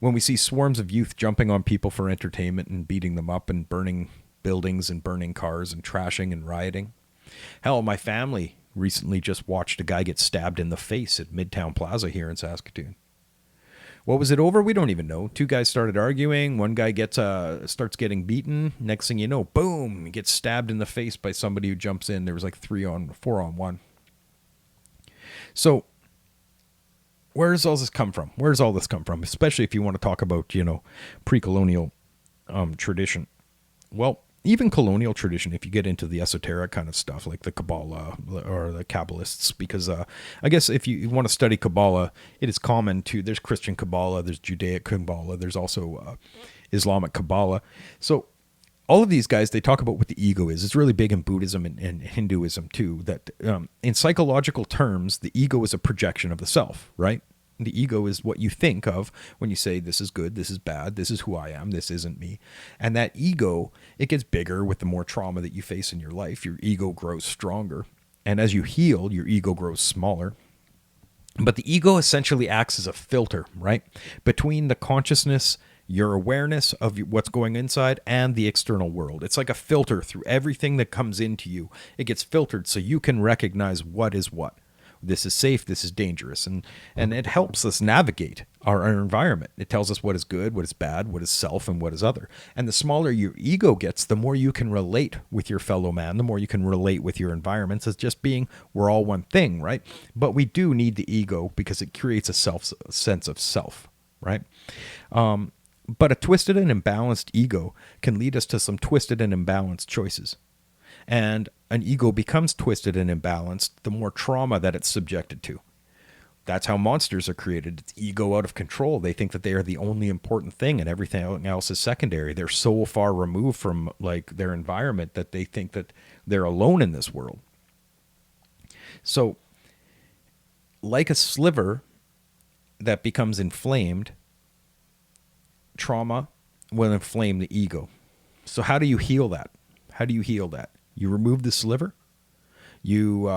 When we see swarms of youth jumping on people for entertainment and beating them up and burning buildings and burning cars and trashing and rioting. Hell, my family recently just watched a guy get stabbed in the face at Midtown Plaza here in Saskatoon. What was it over? We don't even know. Two guys started arguing. One guy starts getting beaten. Next thing you know, boom, he gets stabbed in the face by somebody who jumps in. There was like 4 on 1. So where does all this come from? Where does all this come from? Especially if you want to talk about, pre-colonial tradition. Well, even colonial tradition, if you get into the esoteric kind of stuff like the Kabbalah or the Kabbalists, because I guess if you want to study Kabbalah, it is common there's Christian Kabbalah, there's Judaic Kabbalah, there's also Islamic Kabbalah. So all of these guys, they talk about what the ego is. It's really big in Buddhism and Hinduism too, that in psychological terms, the ego is a projection of the self, right? The ego is what you think of when you say, this is good, this is bad, this is who I am, this isn't me. And that ego, it gets bigger with the more trauma that you face in your life. Your ego grows stronger. And as you heal, your ego grows smaller. But the ego essentially acts as a filter, right? Between the consciousness, your awareness of what's going inside, and the external world. It's like a filter through everything that comes into you. It gets filtered so you can recognize what is what. This is safe, this is dangerous, and it helps us navigate our environment. It tells us what is good, what is bad, what is self, and what is other. And the smaller your ego gets, the more you can relate with your fellow man, the more you can relate with your environments as just being, we're all one thing, right? But we do need the ego because it creates a sense of self, right? But a twisted and imbalanced ego can lead us to some twisted and imbalanced choices. And an ego becomes twisted and imbalanced the more trauma that it's subjected to. That's how monsters are created. It's ego out of control. They think that they are the only important thing and everything else is secondary. They're so far removed from their environment that they think that they're alone in this world. So, like a sliver that becomes inflamed, trauma will inflame the ego. So how do you heal that? How do you heal that? You remove the sliver. You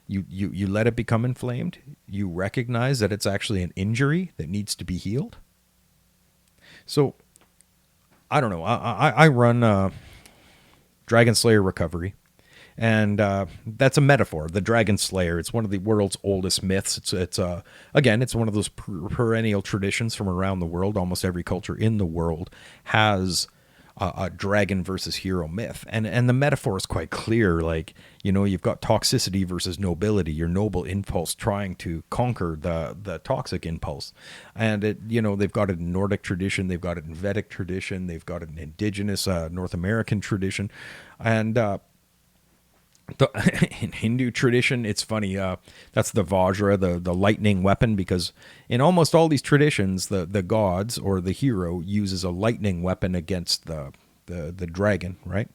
let it become inflamed. You recognize that it's actually an injury that needs to be healed. So, I don't know. I run Dragon Slayer Recovery, and that's a metaphor. The Dragon Slayer. It's one of the world's oldest myths. It's one of those perennial traditions from around the world. Almost every culture in the world has a dragon versus hero myth. And the metaphor is quite clear. You've got toxicity versus nobility, your noble impulse trying to conquer the toxic impulse. And they've got it in Nordic tradition, they've got it in Vedic tradition, they've got it in indigenous North American tradition. And in Hindu tradition, it's funny, that's the Vajra, the lightning weapon, because in almost all these traditions, the gods or the hero uses a lightning weapon against the dragon, right?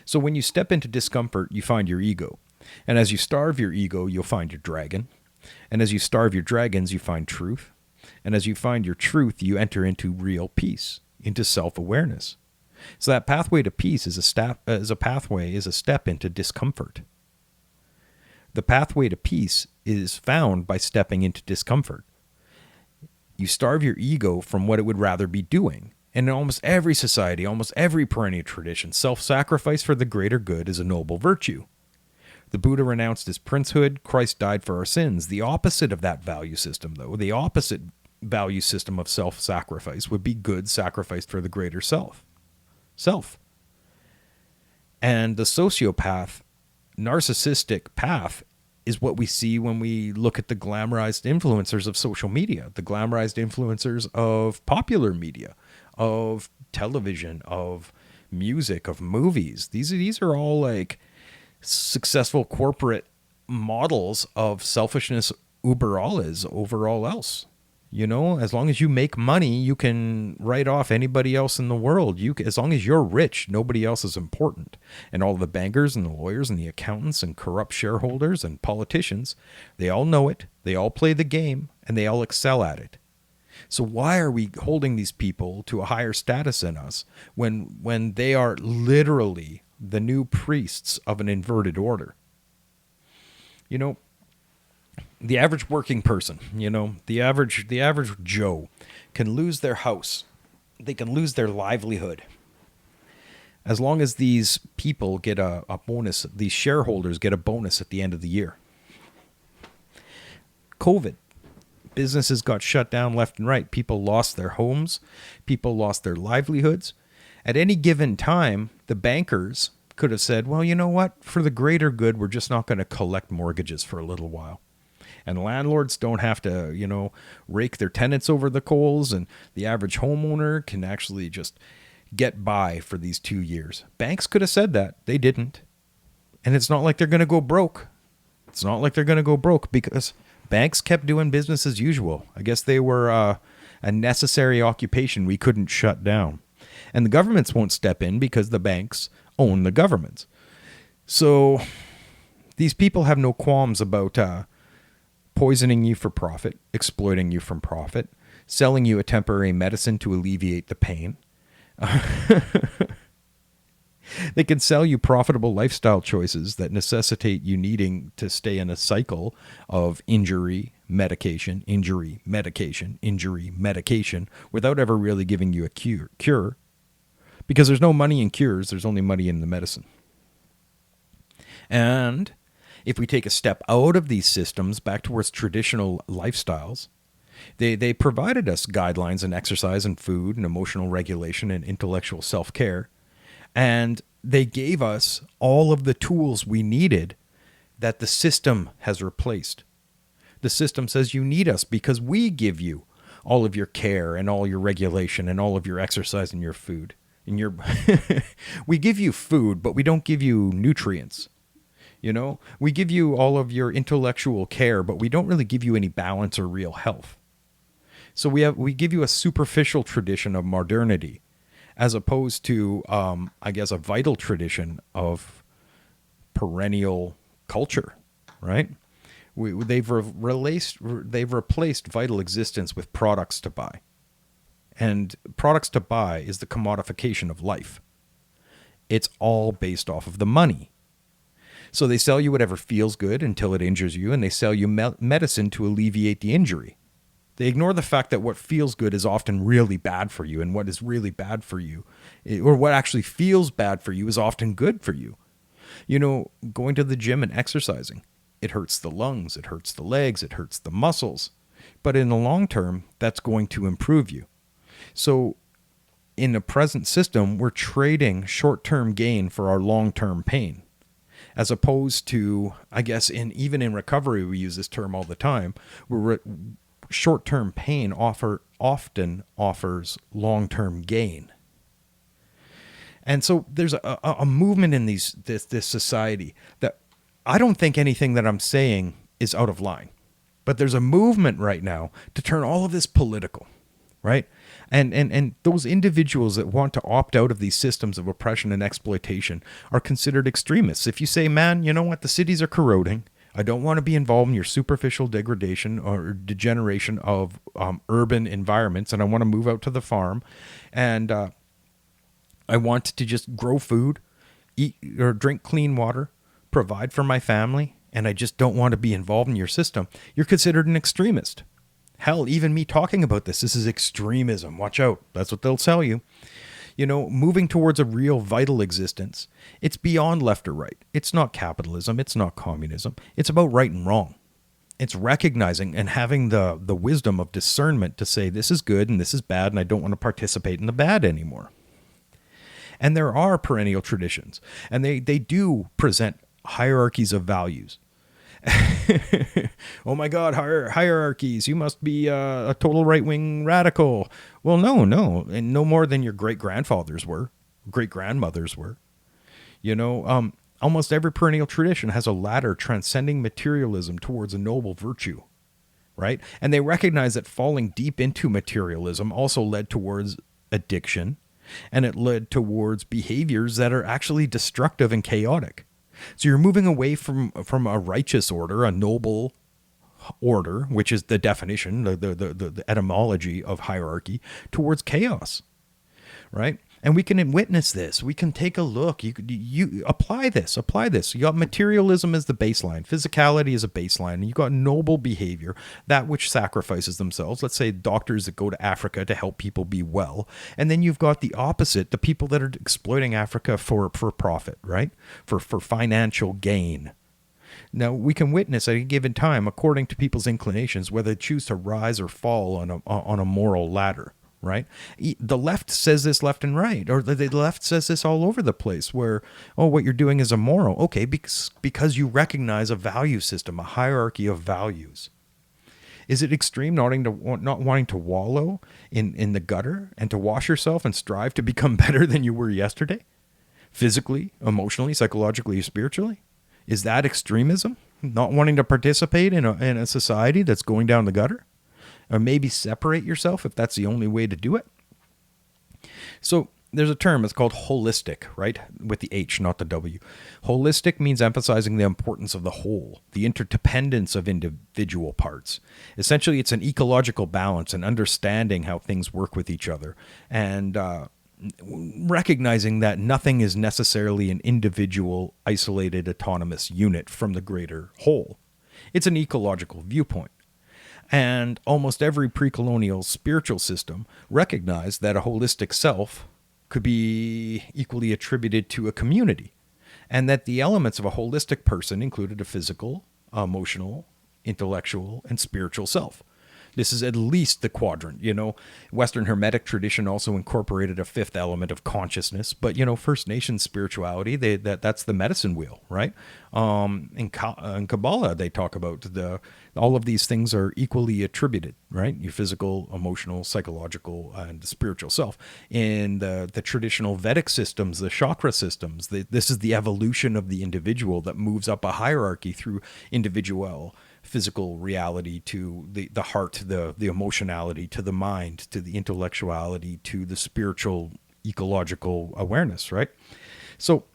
So when you step into discomfort, you find your ego. And as you starve your ego, you'll find your dragon. And as you starve your dragons, you find truth. And as you find your truth, you enter into real peace, into self-awareness. So that pathway to peace is a step into discomfort. The pathway to peace is found by stepping into discomfort. You starve your ego from what it would rather be doing. And in almost every society, almost every perennial tradition, self-sacrifice for the greater good is a noble virtue. The Buddha renounced his princehood. Christ died for our sins. The opposite of that value system, though, the opposite value system of self-sacrifice would be good sacrificed for the greater self. And the sociopath, narcissistic path is what we see when we look at the glamorized influencers of social media, the glamorized influencers of popular media, of television, of music, of movies. These are all like successful corporate models of selfishness uber alles over all else. You know, as long as you make money, you can write off anybody else in the world. As long as you're rich, nobody else is important. And all the bankers and the lawyers and the accountants and corrupt shareholders and politicians, they all know it, they all play the game, and they all excel at it. So why are we holding these people to a higher status than us when they are literally the new priests of an inverted order? You know, the average working person, the average Joe can lose their house. They can lose their livelihood. As long as these people get a bonus, these shareholders get a bonus at the end of the year. COVID. Businesses got shut down left and right. People lost their homes. People lost their livelihoods. At any given time, the bankers could have said, well, you know what? For the greater good, we're just not going to collect mortgages for a little while. And landlords don't have to, rake their tenants over the coals, and the average homeowner can actually just get by for these 2 years. Banks could have said that. They didn't. And it's not like they're going to go broke. It's not like they're going to go broke because banks kept doing business as usual. I guess they were a necessary occupation we couldn't shut down. And the governments won't step in because the banks own the governments. So these people have no qualms about poisoning you for profit, exploiting you from profit, selling you a temporary medicine to alleviate the pain. They can sell you profitable lifestyle choices that necessitate you needing to stay in a cycle of injury, medication, injury, medication, injury, medication, without ever really giving you a cure. Because there's no money in cures, there's only money in the medicine. And if we take a step out of these systems back towards traditional lifestyles, they provided us guidelines and exercise and food and emotional regulation and intellectual self-care. And they gave us all of the tools we needed that the system has replaced. The system says you need us because we give you all of your care and all your regulation and all of your exercise and your food. And we give you food, but we don't give you nutrients. We give you all of your intellectual care, but we don't really give you any balance or real health. So we give you a superficial tradition of modernity, as opposed to, a vital tradition of perennial culture, right? They've replaced vital existence with products to buy. And products to buy is the commodification of life. It's all based off of the money. So they sell you whatever feels good until it injures you, and they sell you medicine to alleviate the injury. They ignore the fact that what feels good is often really bad for you, and what is really bad for you, or what actually feels bad for you, is often good for you. Going to the gym and exercising, it hurts the lungs, it hurts the legs, it hurts the muscles. But in the long term, that's going to improve you. So in the present system, we're trading short-term gain for our long-term pain. As opposed to, even in recovery, we use this term all the time, short-term pain often offers long-term gain. And so there's a movement in this society that I don't think anything that I'm saying is out of line. But there's a movement right now to turn all of this political, right? And those individuals that want to opt out of these systems of oppression and exploitation are considered extremists. If you say, man, you know what, the cities are corroding, I don't want to be involved in your superficial degradation or degeneration of urban environments, and I want to move out to the farm, and I want to just grow food, eat or drink clean water, provide for my family, and I just don't want to be involved in your system. You're considered an extremist. Hell, even me talking about this is extremism. Watch out. That's what they'll tell you. Moving towards a real vital existence, it's beyond left or right. It's not capitalism. It's not communism. It's about right and wrong. It's recognizing and having the wisdom of discernment to say this is good and this is bad, and I don't want to participate in the bad anymore. And there are perennial traditions, and they do present hierarchies of values. Oh my God, hierarchies. You must be a total right-wing radical. Well, no. And no more than your great-grandfathers were, great-grandmothers were. Almost every perennial tradition has a ladder transcending materialism towards a noble virtue, right? And they recognize that falling deep into materialism also led towards addiction, and it led towards behaviors that are actually destructive and chaotic. So you're moving away from a righteous order, a noble order, which is the definition, the etymology of hierarchy, towards chaos, right? And we can witness this. We can take a look. You apply this. You got materialism as the baseline. Physicality as a baseline. And you got noble behavior, that which sacrifices themselves. Let's say doctors that go to Africa to help people be well. And then you've got the opposite, the people that are exploiting Africa for profit, right? For financial gain. Now, we can witness at a given time, according to people's inclinations, whether they choose to rise or fall on a moral ladder. Right? The left says this left and right, or the left says this all over the place where, what you're doing is immoral. Okay, because you recognize a value system, a hierarchy of values. Is it extreme not wanting to wallow in the gutter and to wash yourself and strive to become better than you were yesterday? Physically, emotionally, psychologically, spiritually? Is that extremism? Not wanting to participate in a society that's going down the gutter? Or maybe separate yourself if that's the only way to do it. So there's a term, it's called holistic, right? With the H, not the W. Holistic means emphasizing the importance of the whole, the interdependence of individual parts. Essentially, it's an ecological balance and understanding how things work with each other, and recognizing that nothing is necessarily an individual, isolated, autonomous unit from the greater whole. It's an ecological viewpoint. And almost every pre-colonial spiritual system recognized that a holistic self could be equally attributed to a community, and that the elements of a holistic person included a physical, emotional, intellectual, and spiritual self. This is at least the quadrant. Western Hermetic tradition also incorporated a fifth element of consciousness, but First Nations spirituality, that's the medicine wheel, right? In Kabbalah, they talk about all of these things are equally attributed, right? Your physical, emotional, psychological, and the spiritual self. In the traditional Vedic systems, the chakra systems, this is the evolution of the individual that moves up a hierarchy through individual physical reality to the heart, the emotionality, to the mind, to the intellectuality, to the spiritual ecological awareness, right? So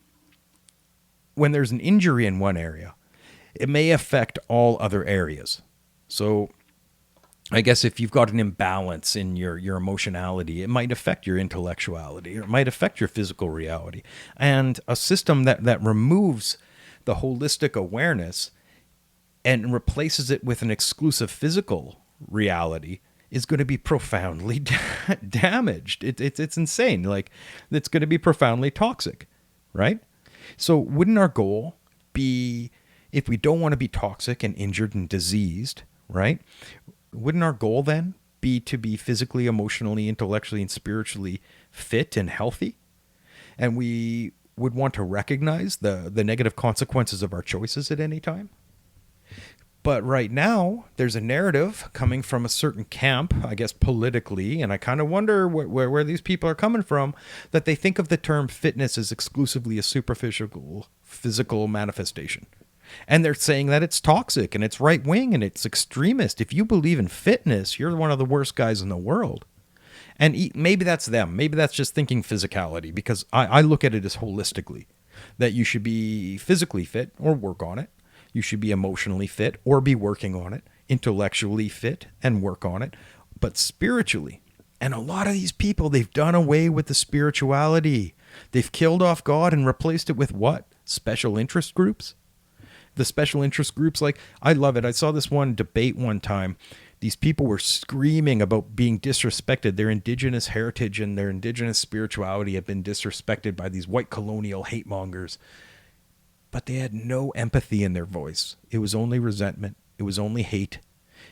when there's an injury in one area, it may affect all other areas. So I guess if you've got an imbalance in your emotionality, it might affect your intellectuality, or it might affect your physical reality. And a system that removes the holistic awareness and replaces it with an exclusive physical reality is going to be profoundly damaged. It's insane. Like, it's going to be profoundly toxic, right? So wouldn't our goal be, if we don't want to be toxic and injured and diseased, right? Wouldn't our goal then be to be physically, emotionally, intellectually, and spiritually fit and healthy? And we would want to recognize the negative consequences of our choices at any time? But right now, there's a narrative coming from a certain camp, I guess politically, and I kind of wonder where these people are coming from, that they think of the term fitness as exclusively a superficial physical manifestation. And they're saying that it's toxic and it's right-wing and it's extremist. If you believe in fitness, you're one of the worst guys in the world. And maybe that's them. Maybe that's just thinking physicality, because I look at it as holistically, that you should be physically fit or work on it. You should be emotionally fit or be working on it, intellectually fit and work on it, but spiritually. And a lot of these people, they've done away with the spirituality. They've killed off God and replaced it with what? Special interest groups? The special interest groups, like, I love it. I saw this one debate one time. These people were screaming about being disrespected. Their indigenous heritage and their indigenous spirituality had been disrespected by these white colonial hate mongers. But they had no empathy in their voice. It was only resentment. It was only hate.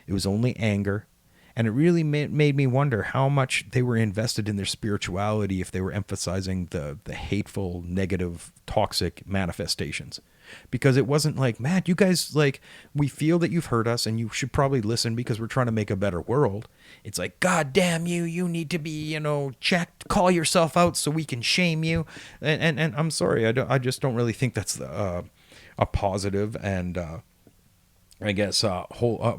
It was only anger. And it really made me wonder how much they were invested in their spirituality if they were emphasizing the hateful, negative, toxic manifestations. Because it wasn't like, man, you guys, like, we feel that you've hurt us and you should probably listen because we're trying to make a better world. It's like, God damn you, you need to be, checked, call yourself out so we can shame you. And I'm sorry, I just don't really think that's a positive and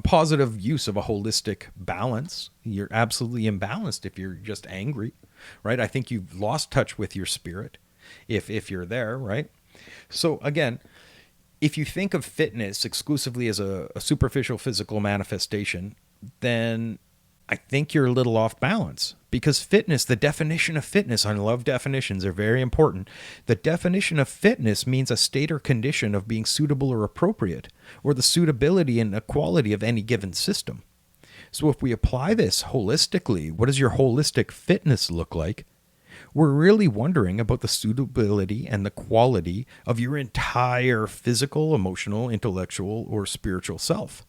positive use of a holistic balance. You're absolutely imbalanced if you're just angry, right? I think you've lost touch with your spirit if you're there, right? So again, if you think of fitness exclusively as a superficial physical manifestation, then I think you're a little off balance. Because fitness, the definition of fitness, I love definitions, they're very important. The definition of fitness means a state or condition of being suitable or appropriate, or the suitability and equality of any given system. So if we apply this holistically, what does your holistic fitness look like? We're really wondering about the suitability and the quality of your entire physical, emotional, intellectual, or spiritual self.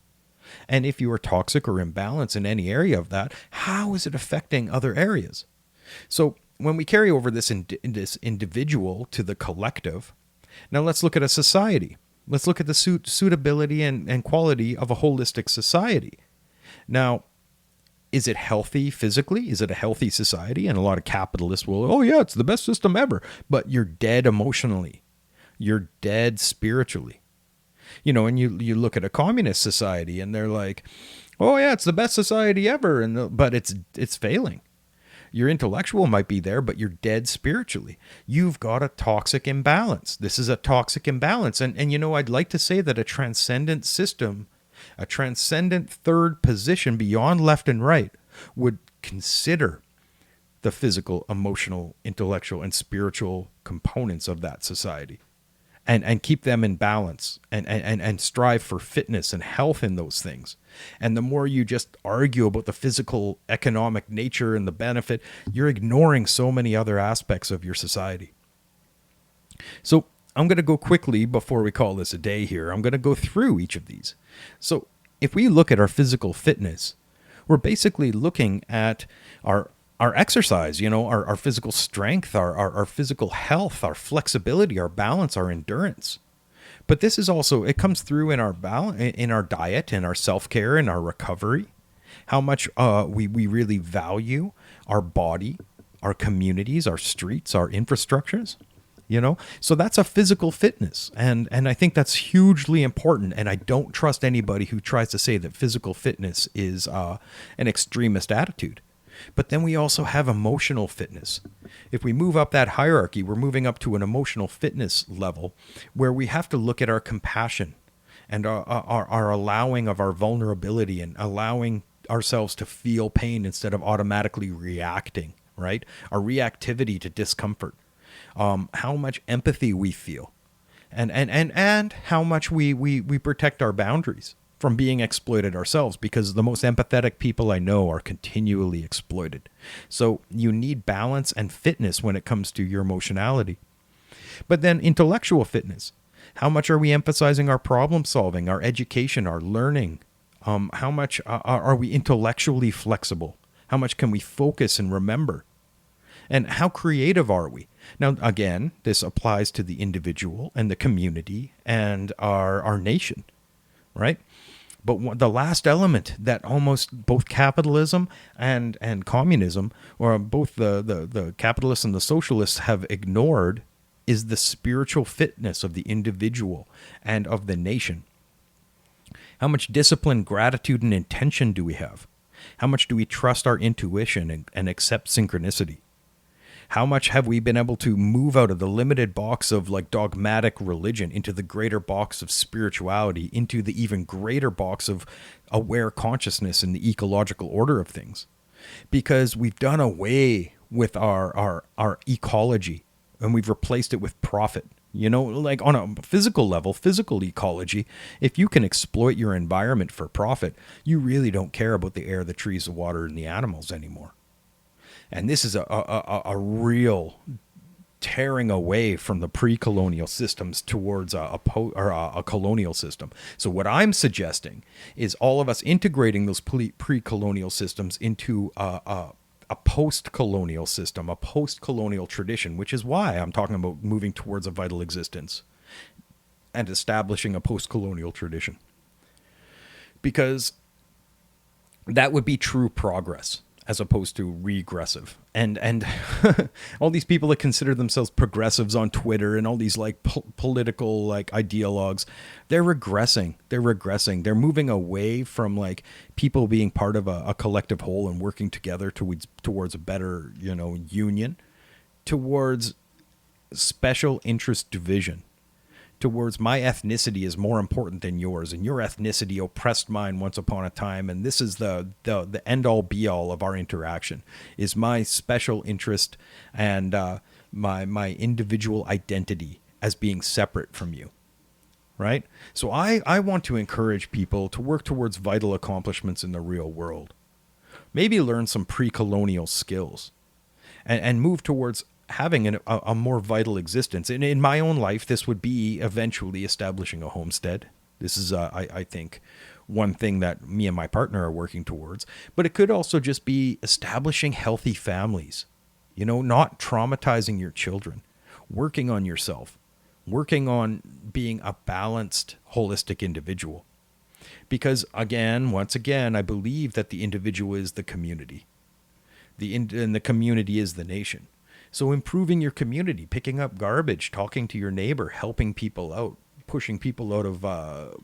And if you are toxic or imbalanced in any area of that, how is it affecting other areas? So when we carry over this individual to the collective, now let's look at a society. Let's look at the suitability and quality of a holistic society. Now, is it healthy physically? Is it a healthy society? And a lot of capitalists will, oh yeah, it's the best system ever. But you're dead emotionally. You're dead spiritually. And you look at a communist society and they're like, oh yeah, it's the best society ever. But it's failing. Your intellectual might be there, but you're dead spiritually. You've got a toxic imbalance. This is a toxic imbalance. And I'd like to say that a transcendent system, a transcendent third position beyond left and right, would consider the physical, emotional, intellectual, and spiritual components of that society and keep them in balance and strive for fitness and health in those things. And the more you just argue about the physical, economic nature and the benefit, you're ignoring so many other aspects of your society. So I'm going to go quickly before we call this a day here. I'm going to go through each of these. So if we look at our physical fitness, we're basically looking at our exercise, our physical strength, our physical health, our flexibility, our balance, our endurance. But this is also, it comes through in our diet, in our self-care, in our recovery, how much we really value our body, our communities, our streets, our infrastructures. So that's a physical fitness. And I think that's hugely important. And I don't trust anybody who tries to say that physical fitness is an extremist attitude. But then we also have emotional fitness. If we move up that hierarchy, we're moving up to an emotional fitness level where we have to look at our compassion and our allowing of our vulnerability and allowing ourselves to feel pain instead of automatically reacting, right? Our reactivity to discomfort. How much empathy we feel and how much we protect our boundaries from being exploited ourselves, because the most empathetic people I know are continually exploited. So you need balance and fitness when it comes to your emotionality. But then intellectual fitness, how much are we emphasizing our problem solving, our education, our learning? How much are we intellectually flexible? How much can we focus and remember? And how creative are we? Now, again, this applies to the individual and the community and our nation, right? But the last element that almost both capitalism and communism, or both the capitalists and the socialists, have ignored is the spiritual fitness of the individual and of the nation. How much discipline, gratitude, and intention do we have? How much do we trust our intuition and accept synchronicity? How much have we been able to move out of the limited box of like dogmatic religion into the greater box of spirituality, into the even greater box of aware consciousness and the ecological order of things? Because we've done away with our ecology, and we've replaced it with profit. Like on a physical level, physical ecology, if you can exploit your environment for profit, you really don't care about the air, the trees, the water, and the animals anymore. And this is a real tearing away from the pre-colonial systems towards a colonial system. So what I'm suggesting is all of us integrating those pre-colonial systems into a post-colonial system, a post-colonial tradition, which is why I'm talking about moving towards a vital existence and establishing a post-colonial tradition. Because that would be true progress as opposed to regressive. And all these people that consider themselves progressives on Twitter and all these like political like ideologues, they're regressing. They're moving away from like people being part of a collective whole and working together towards a better, union, towards special interest division, towards my ethnicity is more important than yours, and your ethnicity oppressed mine once upon a time, and this is the end all be all of our interaction, is my special interest and my individual identity as being separate from you, right? So I want to encourage people to work towards vital accomplishments in the real world, maybe learn some pre-colonial skills, and move towards having a more vital existence. And in my own life, this would be eventually establishing a homestead. This is, I think, one thing that me and my partner are working towards. But it could also just be establishing healthy families, not traumatizing your children, working on yourself, working on being a balanced, holistic individual. Because once again, I believe that the individual is the community. And the community is the nation. So improving your community, picking up garbage, talking to your neighbor, helping people out, pushing people out of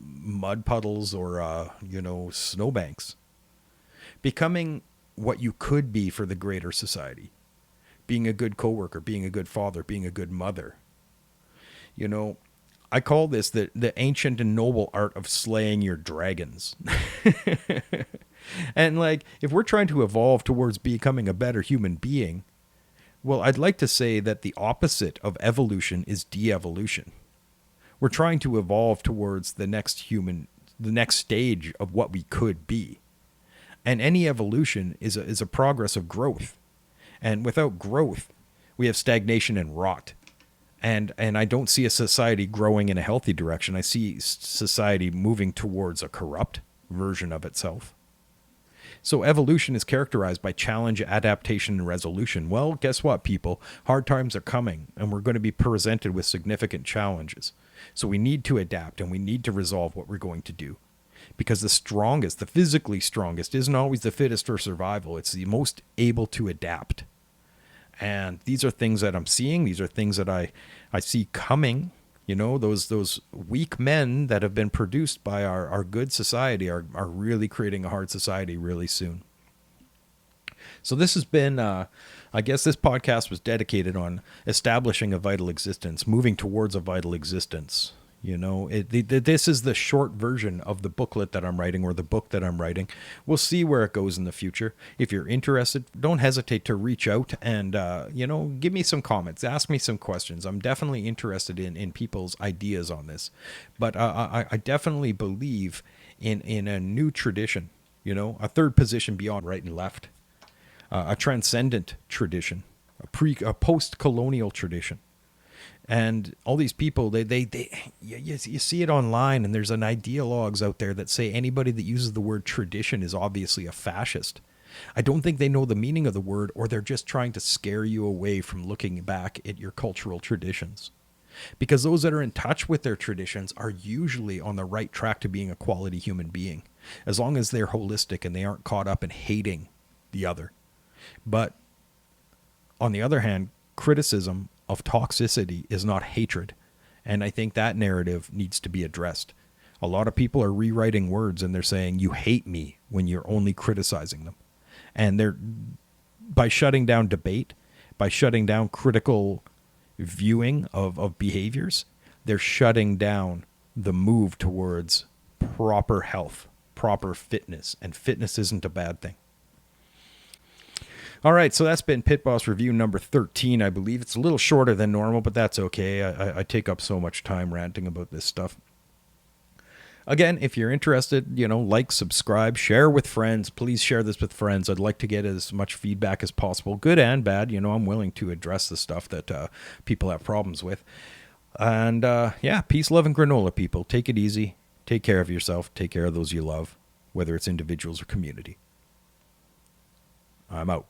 mud puddles or, snowbanks. Becoming what you could be for the greater society. Being a good coworker, being a good father, being a good mother. I call this the ancient and noble art of slaying your dragons. And like, if we're trying to evolve towards becoming a better human being, well, I'd like to say that the opposite of evolution is de-evolution. We're trying to evolve towards the next stage of what we could be. And any evolution is a progress of growth. And without growth, we have stagnation and rot. And I don't see a society growing in a healthy direction. I see society moving towards a corrupt version of itself. So evolution is characterized by challenge, adaptation, and resolution. Well, guess what, people? Hard times are coming, and we're going to be presented with significant challenges. So we need to adapt, and we need to resolve what we're going to do. Because the strongest, the physically strongest, isn't always the fittest for survival. It's the most able to adapt. And these are things that I'm seeing. These are things that I see coming. Those weak men that have been produced by our good society are really creating a hard society really soon. So this has been, I guess this podcast was dedicated on establishing a vital existence, moving towards a vital existence. This is the short version of the booklet that I'm writing, or the book that I'm writing. We'll see where it goes in the future. If you're interested, don't hesitate to reach out and, give me some comments, ask me some questions. I'm definitely interested in people's ideas on this. But I definitely believe in a new tradition, a third position beyond right and left, a transcendent tradition, a post-colonial tradition. And all these people, you see it online, and there's an ideologues out there that say anybody that uses the word tradition is obviously a fascist. I don't think they know the meaning of the word, or they're just trying to scare you away from looking back at your cultural traditions. Because those that are in touch with their traditions are usually on the right track to being a quality human being, as long as they're holistic and they aren't caught up in hating the other. But on the other hand, criticism of toxicity is not hatred. And I think that narrative needs to be addressed. A lot of people are rewriting words, and they're saying you hate me when you're only criticizing them. And by shutting down debate, by shutting down critical viewing of behaviors. They're shutting down the move towards proper health, proper fitness, and fitness isn't a bad thing. All right, so that's been Pitboss review number 13, I believe. It's a little shorter than normal, but that's okay. I take up so much time ranting about this stuff. Again, if you're interested, like, subscribe, share with friends. Please share this with friends. I'd like to get as much feedback as possible, good and bad. I'm willing to address the stuff that people have problems with. And peace, love, and granola, people. Take it easy. Take care of yourself. Take care of those you love, whether it's individuals or community. I'm out.